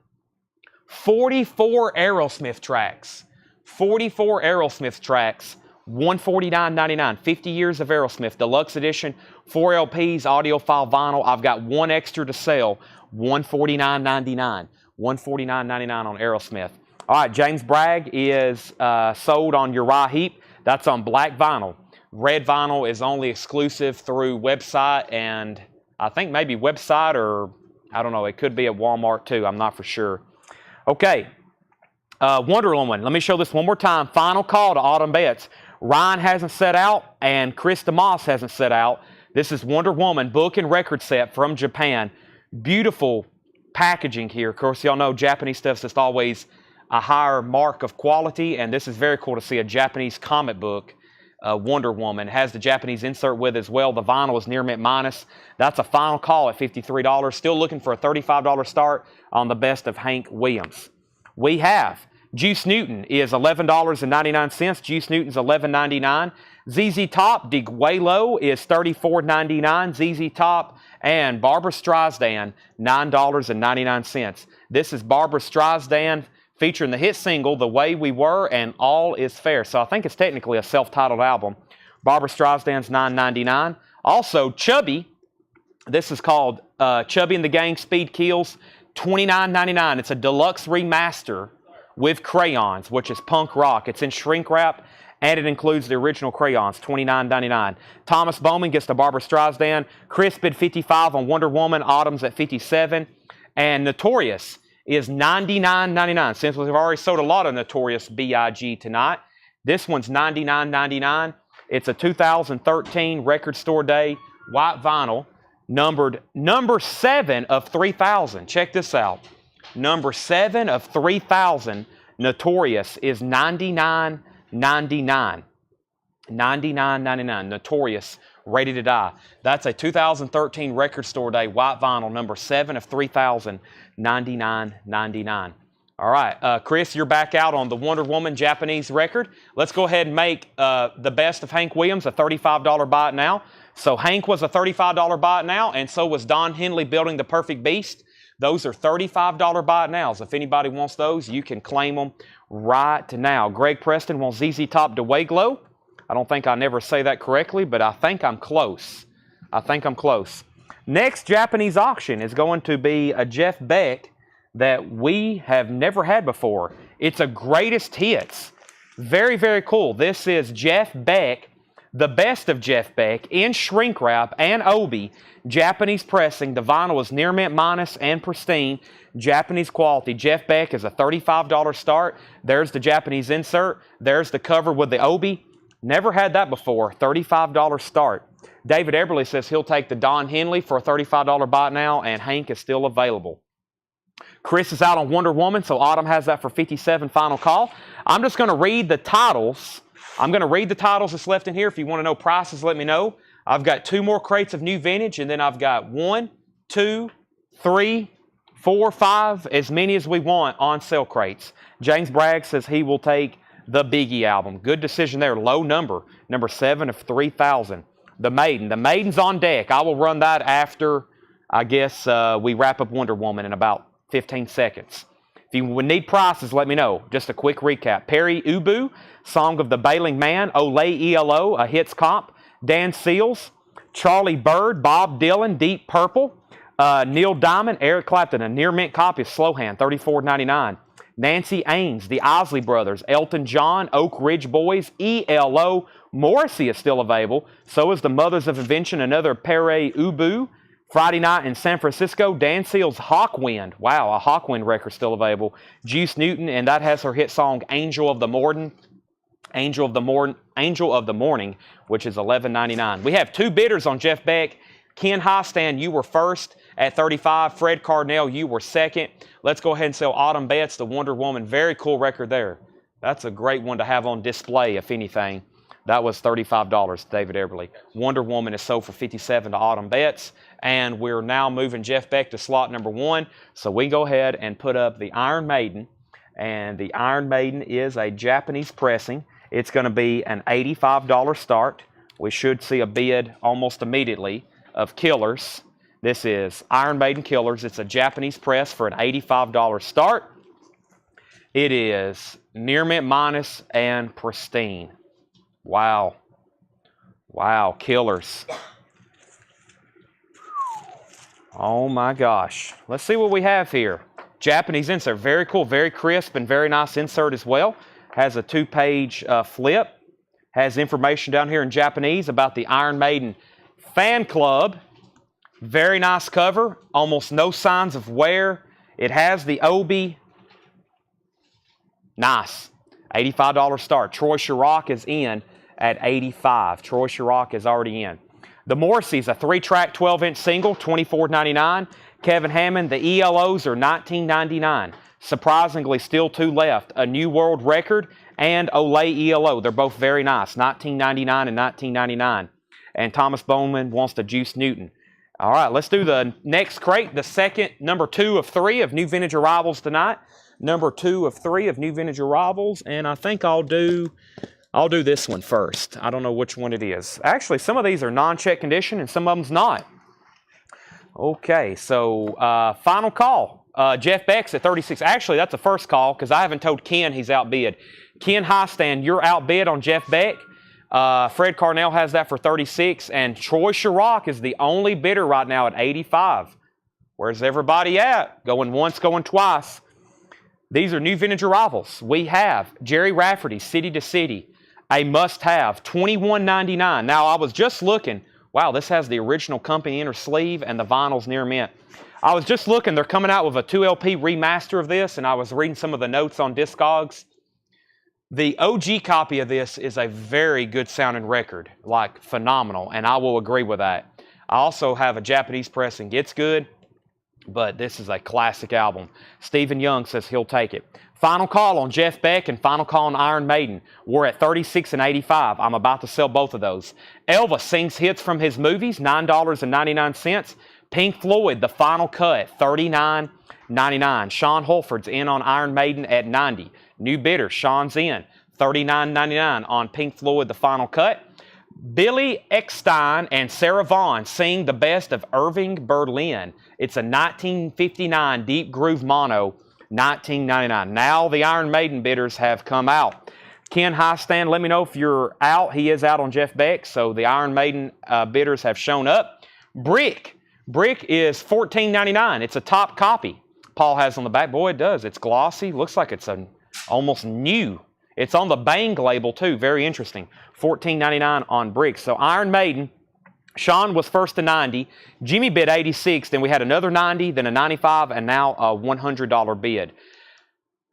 44 Aerosmith tracks. 44 Aerosmith tracks. $149.99. 50 years of Aerosmith. Deluxe edition. 4 LPs, audiophile vinyl. I've got one extra to sell. $149.99. $149.99 on Aerosmith. All right, James Bragg is sold on Uriah Heep. That's on black vinyl. Red vinyl is only exclusive through website, and I think maybe website or, I don't know, it could be at Walmart too. I'm not for sure. Okay, Wonder Woman. Let me show this one more time. Final call to Autumn Betts. Ryan hasn't set out, and Chris DeMoss hasn't set out. This is Wonder Woman book and record set from Japan. Beautiful packaging here. Of course, y'all know Japanese stuff's just always a higher mark of quality, and this is very cool to see a Japanese comic book, Wonder Woman. It has the Japanese insert with as well. The vinyl is near mint minus. That's a final call at $53. Still looking for a $35 start on the best of Hank Williams. We have Juice Newton is $11.99. Juice Newton's $11.99. ZZ Top, Diguelo is $34.99. ZZ Top and Barbra Streisand, $9.99. This is Barbra Streisand featuring the hit single, The Way We Were and All Is Fair. So I think it's technically a self-titled album. Barbra Streisand's $9.99. Also, Chubby, this is called Chubby and the Gang Speed Kills, $29.99. It's a deluxe remaster with crayons, which is punk rock. It's in shrink wrap, and it includes the original crayons, $29.99. Thomas Bowman gets the Barbra Streisand. Chris bid $55 on Wonder Woman. Autumn's at $57. And Notorious is $99.99. Since we've already sold a lot of Notorious B.I.G. tonight, this one's $99.99. It's a 2013 Record Store Day white vinyl, numbered number 7 of 3,000. Check this out. Number 7 of 3,000, Notorious, is $99.99. $99.99. Notorious, Ready to Die. That's a 2013 Record Store Day white vinyl, number 7 of 3,000, $99.99. All right, Chris, you're back out on the Wonder Woman Japanese record. Let's go ahead and make the best of Hank Williams a $35 buy it now. So Hank was a $35 buy it now, and so was Don Henley Building the Perfect Beast. Those are $35 buy it nows. If anybody wants those, you can claim them right now. Greg Preston wants ZZ Top Dewaglow. I don't think I never say that correctly, but I think I'm close. Next Japanese auction is going to be a Jeff Beck that we have never had before. It's a greatest hits. Very, very cool. This is Jeff Beck, the best of Jeff Beck, in shrink wrap and obi, Japanese pressing. The vinyl is near mint minus and pristine, Japanese quality. Jeff Beck is a $35 start. There's the Japanese insert. There's the cover with the obi. Never had that before. $35 start. David Eberly says he'll take the Don Henley for a $35 buy now, and Hank is still available. Chris is out on Wonder Woman, so Autumn has that for $57, final call. I'm just going to read the titles. That's left in here. If you want to know prices, let me know. I've got 2 more crates of new vintage, and then I've got 1, 2, 3, 4, 5, as many as we want on sale crates. James Bragg says he will take the Biggie album. Good decision there. Low number. Number 7 of 3,000. The Maiden. The Maiden's on deck. I will run that after, I guess, we wrap up Wonder Woman in about 15 seconds. If you would need prices, let me know. Just a quick recap. Perry Ubu, Song of the Bailing Man, Olay ELO, a hits comp. Dan Seals, Charlie Bird, Bob Dylan, Deep Purple. Neil Diamond, Eric Clapton, a near mint copy of Slow Hand, $34.99. Nancy Ames, the Isley Brothers, Elton John, Oak Ridge Boys, ELO. Morrissey is still available. So is the Mothers of Invention, another Pere Ubu. Friday Night in San Francisco, Dan Seals' Hawkwind. Wow, a Hawkwind record still available. Juice Newton, and that has her hit song Angel of the Morning. Angel of the Morning, which is $11.99. We have two bidders on Jeff Beck. Ken Highstand, you were first at $35. Fred Cardinal, you were second. Let's go ahead and sell Autumn Betts, the Wonder Woman. Very cool record there. That's a great one to have on display, if anything. That was $35, David Everly. Wonder Woman is sold for $57 to Autumn Betts. And we're now moving Jeff Beck to slot number 1. So we go ahead and put up the Iron Maiden. And the Iron Maiden is a Japanese pressing. It's going to be an $85 start. We should see a bid almost immediately of Killers. This is Iron Maiden Killers. It's a Japanese press for an $85 start. It is near mint minus and pristine. Wow. Wow, Killers. Oh my gosh. Let's see what we have here. Japanese insert. Very cool, very crisp, and very nice insert as well. Has a 2-page flip. Has information down here in Japanese about the Iron Maiden Fan Club. Very nice cover. Almost no signs of wear. It has the Obi. Nice. $85 start. Troy Chirac is in at $85. Troy Chirac is already in. The Morrissey's a 3-track 12-inch single, $24.99. Kevin Hammond, the ELOs are $19.99. Surprisingly, still 2 left. A New World Record and Olay ELO. They're both very nice, $19.99 and $19.99. And Thomas Bowman wants the Juice Newton. All right, let's do the next crate, the second, number 2 of 3 of new vintage arrivals tonight. Number 2 of 3 of new vintage arrivals, and I think I'll do this one first. I don't know which one it is. Actually, some of these are non-check condition and some of them's not. Okay, so final call. Jeff Beck's at 36. Actually, that's the first call because I haven't told Ken he's outbid. Ken Highstand, you're outbid on Jeff Beck. Fred Carnell has that for 36, and Troy Chirac is the only bidder right now at 85. Where's everybody at? Going once, going twice. These are new vintage arrivals. We have Jerry Rafferty, City to City, a must-have, $21.99. Now, I was just looking. Wow, this has the original company inner sleeve and the vinyl's near mint. I was just looking. They're coming out with a 2LP remaster of this, and I was reading some of the notes on Discogs. The OG copy of this is a very good sounding record, like phenomenal, and I will agree with that. I also have a Japanese pressing. It's good, but this is a classic album. Stephen Young says he'll take it. Final call on Jeff Beck and final call on Iron Maiden. We're at 36 and 85. I'm about to sell both of those. Elvis sings hits from his movies, $9.99. Pink Floyd, The Final Cut, $39.99. Sean Holford's in on Iron Maiden at $90. New bidder, Sean's in, $39.99 on Pink Floyd, The Final Cut. Billy Eckstein and Sarah Vaughan sing the best of Irving Berlin. It's a 1959 deep groove mono, $19.99. Now the Iron Maiden bidders have come out. Ken Highstand, let me know if you're out. He is out on Jeff Beck, so the Iron Maiden bidders have shown up. Brick is $14.99. It's a top copy. Paul has on the back. Boy, it does. It's glossy. Looks like it's almost new. It's on the Bang label, too. Very interesting. $14.99 on Brick. So Iron Maiden, Sean was first to 90. Jimmy bid 86. Then we had another 90, then a 95, and now a $100 bid.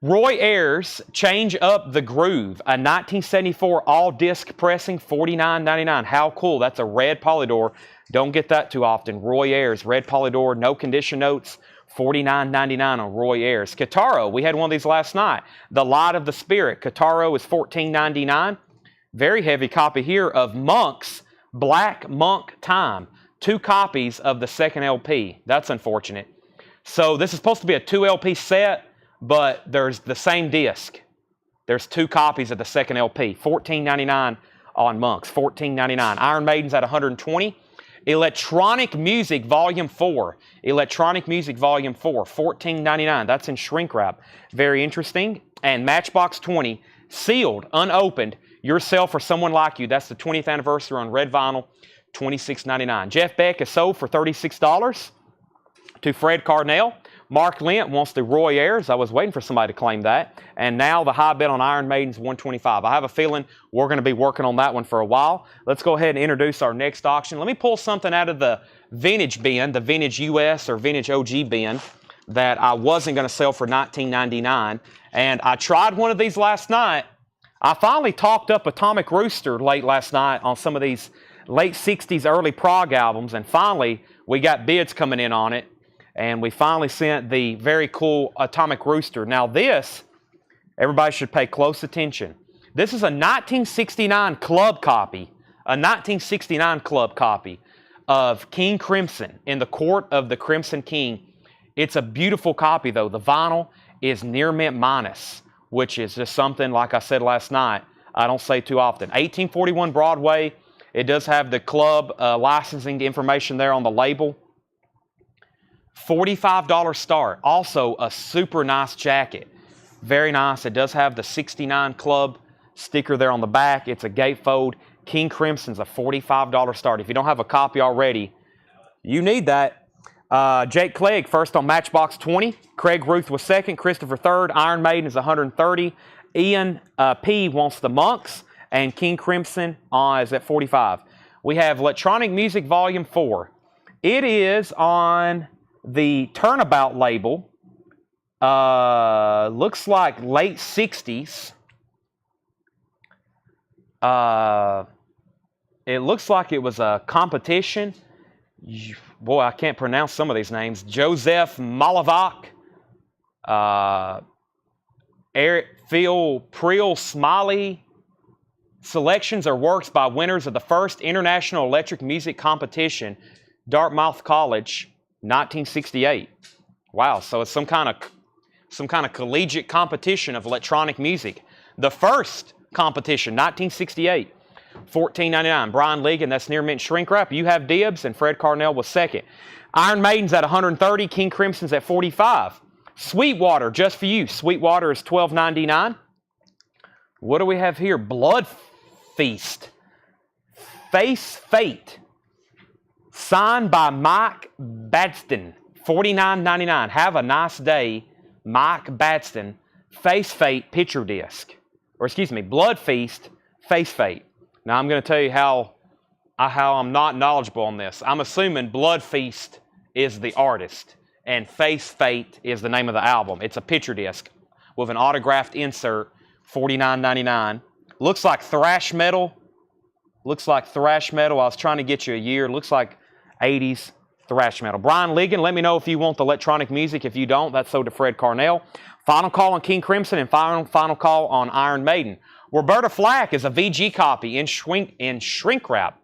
Roy Ayers, Change Up the Groove, a 1974 all-disc pressing, $49.99. How cool. That's a red Polydor. Don't get that too often. Roy Ayers, red Polydor, no condition notes, $49.99 on Roy Ayers. Kitaro, we had one of these last night. The Light of the Spirit. Kitaro is $14.99. Very heavy copy here of Monk's Black Monk Time. 2 copies of the second LP. That's unfortunate. So this is supposed to be a 2 LP set, but there's the same disc. There's 2 copies of the second LP. $14.99 on Monk's. $14.99. Iron Maiden's at $120. Electronic Music Volume 4. Electronic Music Volume 4, $14.99. That's in shrink wrap. Very interesting. And Matchbox 20, sealed, unopened, yourself or someone like you. That's the 20th anniversary on red vinyl, $26.99. Jeff Beck is sold for $36 to Fred Carnell. Mark Lent wants the Roy Ayers. I was waiting for somebody to claim that. And now the high bid on Iron Maiden's $125. I have a feeling we're going to be working on that one for a while. Let's go ahead and introduce our next auction. Let me pull something out of the vintage bin, the vintage US or vintage OG bin, that I wasn't going to sell for $19.99. And I tried one of these last night. I finally talked up Atomic Rooster late last night on some of these late 60s, early prog albums. And finally, we got bids coming in on it. And we finally sent the very cool Atomic Rooster. Now this, everybody should pay close attention. This is a 1969 club copy, of King Crimson in the Court of the Crimson King. It's a beautiful copy though. The vinyl is near mint minus, which is just something, like I said last night, I don't say too often. 1841 Broadway. It does have the club licensing information there on the label. $45 start. Also a super nice jacket. Very nice. It does have the 69 Club sticker there on the back. It's a gatefold. King Crimson's a $45 start. If you don't have a copy already, you need that. Jake Clegg first on Matchbox 20. Craig Ruth was second. Christopher third. Iron Maiden is $130. Ian P wants the Monks. And King Crimson is at $45. We have Electronic Music Volume 4. It is on the Turnabout label. Looks like late 60s. It looks like it was a competition. Boy, I can't pronounce some of these names. Joseph Malavac, Eric Phil Priel Smiley. Selections are works by winners of the first International Electric Music Competition, Dartmouth College, 1968. Wow, so it's some kind of collegiate competition of electronic music. The first competition, 1968, $14.99. Brian Ligon, that's near mint shrink wrap. You have dibs, and Fred Carnell was second. Iron Maiden's at $130. King Crimson's at $45. Sweetwater, just for you. Sweetwater is $12.99. What do we have here? Blood Feast. Face Fate. Signed by Mike Badston, $49.99. Have a nice day, Mike Badston. Face Fate picture disc. Or excuse me, Blood Feast, Face Fate. Now I'm going to tell you how I'm not knowledgeable on this. I'm assuming Blood Feast is the artist and Face Fate is the name of the album. It's a picture disc with an autographed insert, $49.99. Looks like thrash metal. I was trying to get you a year. Looks like 80s thrash metal. Brian Ligon, let me know if you want the electronic music. If you don't, that's sold to Fred Carnell. Final call on King Crimson and final call on Iron Maiden. Roberta Flack is a VG copy in shrink wrap.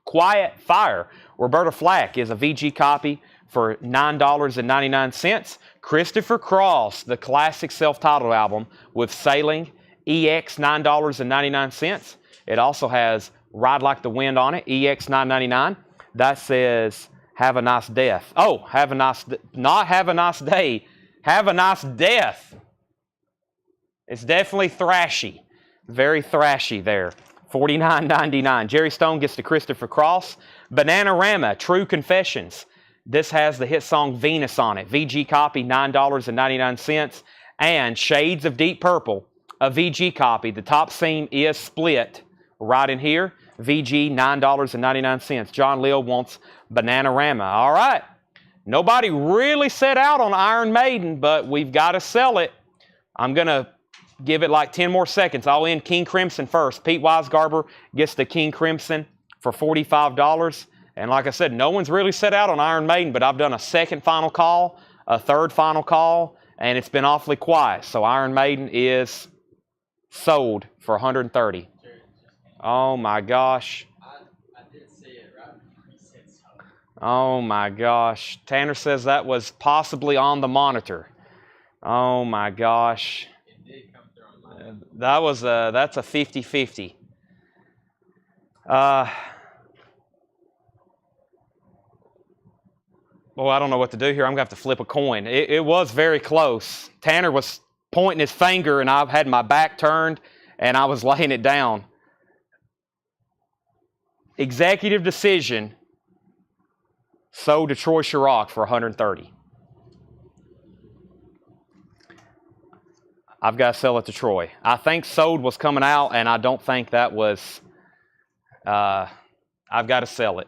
Quiet Fire. Roberta Flack is a VG copy for $9.99. Christopher Cross, the classic self-titled album with Sailing, EX, $9.99. It also has Ride Like the Wind on it, EX $9.99. That says, have a nice death. Oh, not have a nice day. Have a nice death. It's definitely thrashy. Very thrashy there. $49.99. Jerry Stone gets the Christopher Cross. Bananarama, True Confessions. This has the hit song Venus on it. VG copy, $9.99. And Shades of Deep Purple, a VG copy. The top seam is split right in here. VG, $9.99. John Lill wants Bananarama. All right. Nobody really set out on Iron Maiden, but we've got to sell it. I'm going to give it like 10 more seconds. I'll end King Crimson first. Pete Weisgarber gets the King Crimson for $45. And like I said, no one's really set out on Iron Maiden, but I've done a second final call, a third final call, and it's been awfully quiet. So Iron Maiden is sold for $130. Oh my gosh. I did see it right before you said so. Oh my gosh. Tanner says that was possibly on the monitor. Oh my gosh. It did come through on mine. That's a 50-50. Well, I don't know what to do here. I'm going to have to flip a coin. It was very close. Tanner was pointing his finger, and I had my back turned, and I was laying it down. Executive decision, sold to Troy Chirac for $130. I've got to sell it to Troy. I think sold was coming out, and I don't think that was... I've got to sell it.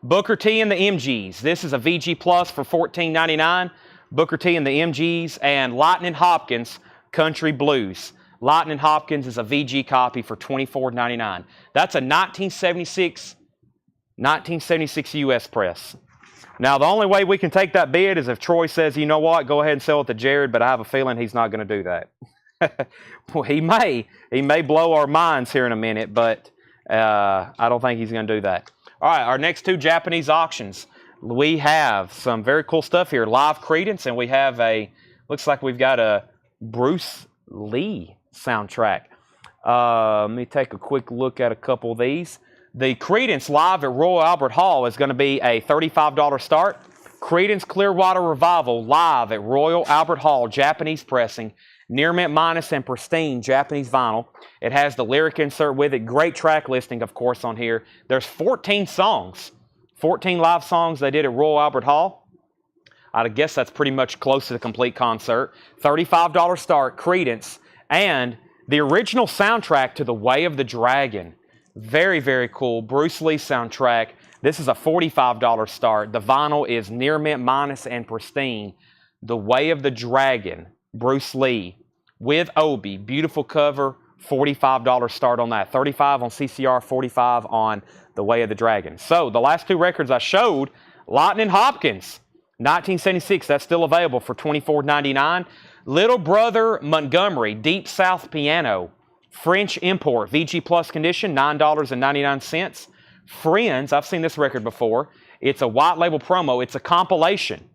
Booker T and the MGs. This is a VG Plus for $14.99. Booker T and the MGs, and Lightning Hopkins, Country Blues. Lightning Hopkins is a VG copy for $24.99. That's a 1976 US press. Now, the only way we can take that bid is if Troy says, you know what, go ahead and sell it to Jared, but I have a feeling he's not going to do that. Well, he may blow our minds here in a minute, but I don't think he's going to do that. All right, our next two Japanese auctions. We have some very cool stuff here. Live Credence, and we have looks like we've got a Bruce Lee soundtrack. Let me take a quick look at a couple of these. The Credence live at Royal Albert Hall is going to be a $35 start. Credence Clearwater Revival live at Royal Albert Hall, Japanese pressing. Near mint minus and pristine Japanese vinyl. It has the lyric insert with it. Great track listing, of course, on here. There's 14 songs. 14 live songs they did at Royal Albert Hall. I guess that's pretty much close to the complete concert. $35 start, Credence. And the original soundtrack to The Way of the Dragon. Very, very cool. Bruce Lee soundtrack. This is a $45 start. The vinyl is near mint minus and pristine. The Way of the Dragon. Bruce Lee with Obi. Beautiful cover. $45 start on that. $35 on CCR, $45 on The Way of the Dragon. So the last two records I showed, Lightning Hopkins, 1976. That's still available for $24.99. Little Brother Montgomery, Deep South Piano, French import, VG Plus condition, $9.99. Friends, I've seen this record before. It's a white label promo. It's a compilation.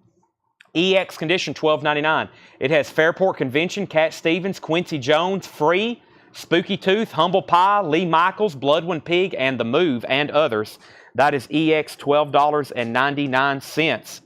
EX condition, $12.99. It has Fairport Convention, Cat Stevens, Quincy Jones, Free, Spooky Tooth, Humble Pie, Lee Michaels, Bloodwind Pig, and The Move, and others. That is EX, $12.99.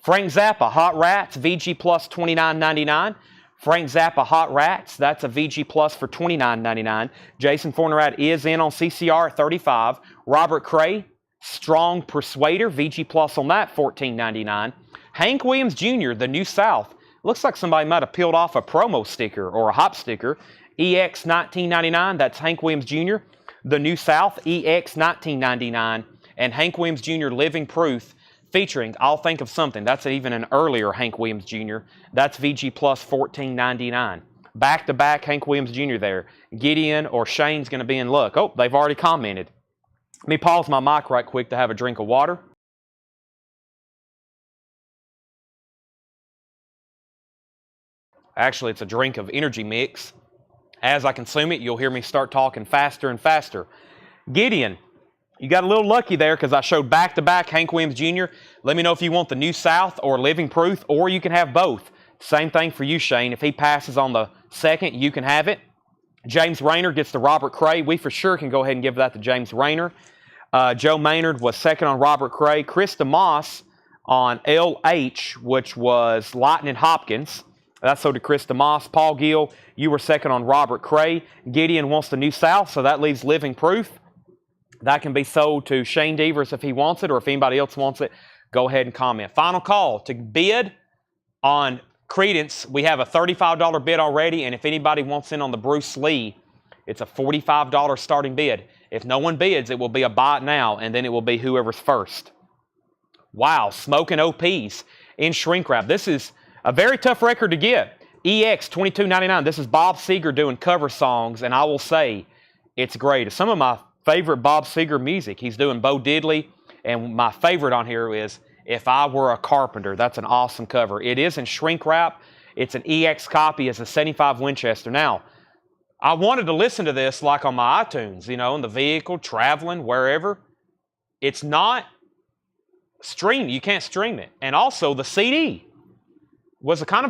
Frank Zappa, Hot Rats, VG Plus, $29.99. Frank Zappa, Hot Rats, that's a VG Plus for $29.99. Jason Fornerat is in on CCR at $35. Robert Cray, Strong Persuader, VG Plus on that, $14.99. Hank Williams Jr., The New South. Looks like somebody might have peeled off a promo sticker or a hop sticker. EX $19.99, that's Hank Williams Jr. The New South, EX $19.99. And Hank Williams Jr. Living Proof featuring I'll Think of Something. That's even an earlier Hank Williams Jr. That's VG Plus $14.99. Back-to-back Hank Williams Jr. there. Gideon or Shane's going to be in luck. Oh, they've already commented. Let me pause my mic right quick to have a drink of water. Actually, it's a drink of energy mix. As I consume it, you'll hear me start talking faster and faster. Gideon, you got a little lucky there because I showed back-to-back Hank Williams Jr. Let me know if you want the New South or Living Proof, or you can have both. Same thing for you, Shane. If he passes on the second, you can have it. James Rayner gets the Robert Cray. We for sure can go ahead and give that to James Rayner. Joe Maynard was second on Robert Cray. Chris DeMoss on LH, which was Lightning Hopkins. That's sold to Chris DeMoss. Paul Gill, you were second on Robert Cray. Gideon wants the New South, so that leaves Living Proof. That can be sold to Shane Devers if he wants it, or if anybody else wants it, go ahead and comment. Final call to bid on Credence. We have a $35 bid already, and if anybody wants in on the Bruce Lee, it's a $45 starting bid. If no one bids, it will be a buy it now, and then it will be whoever's first. Wow, Smoking OPs in shrink wrap. This is a very tough record to get. EX $22.99. This is Bob Seger doing cover songs, and I will say it's great. It's some of my favorite Bob Seger music. He's doing Bo Diddley, and my favorite on here is If I Were a Carpenter. That's an awesome cover. It is in shrink wrap. It's an EX copy. It's a 75 Winchester. Now, I wanted to listen to this like on my iTunes, you know, in the vehicle, traveling, wherever. It's not streamed. You can't stream it. And also, the CD was a kind of a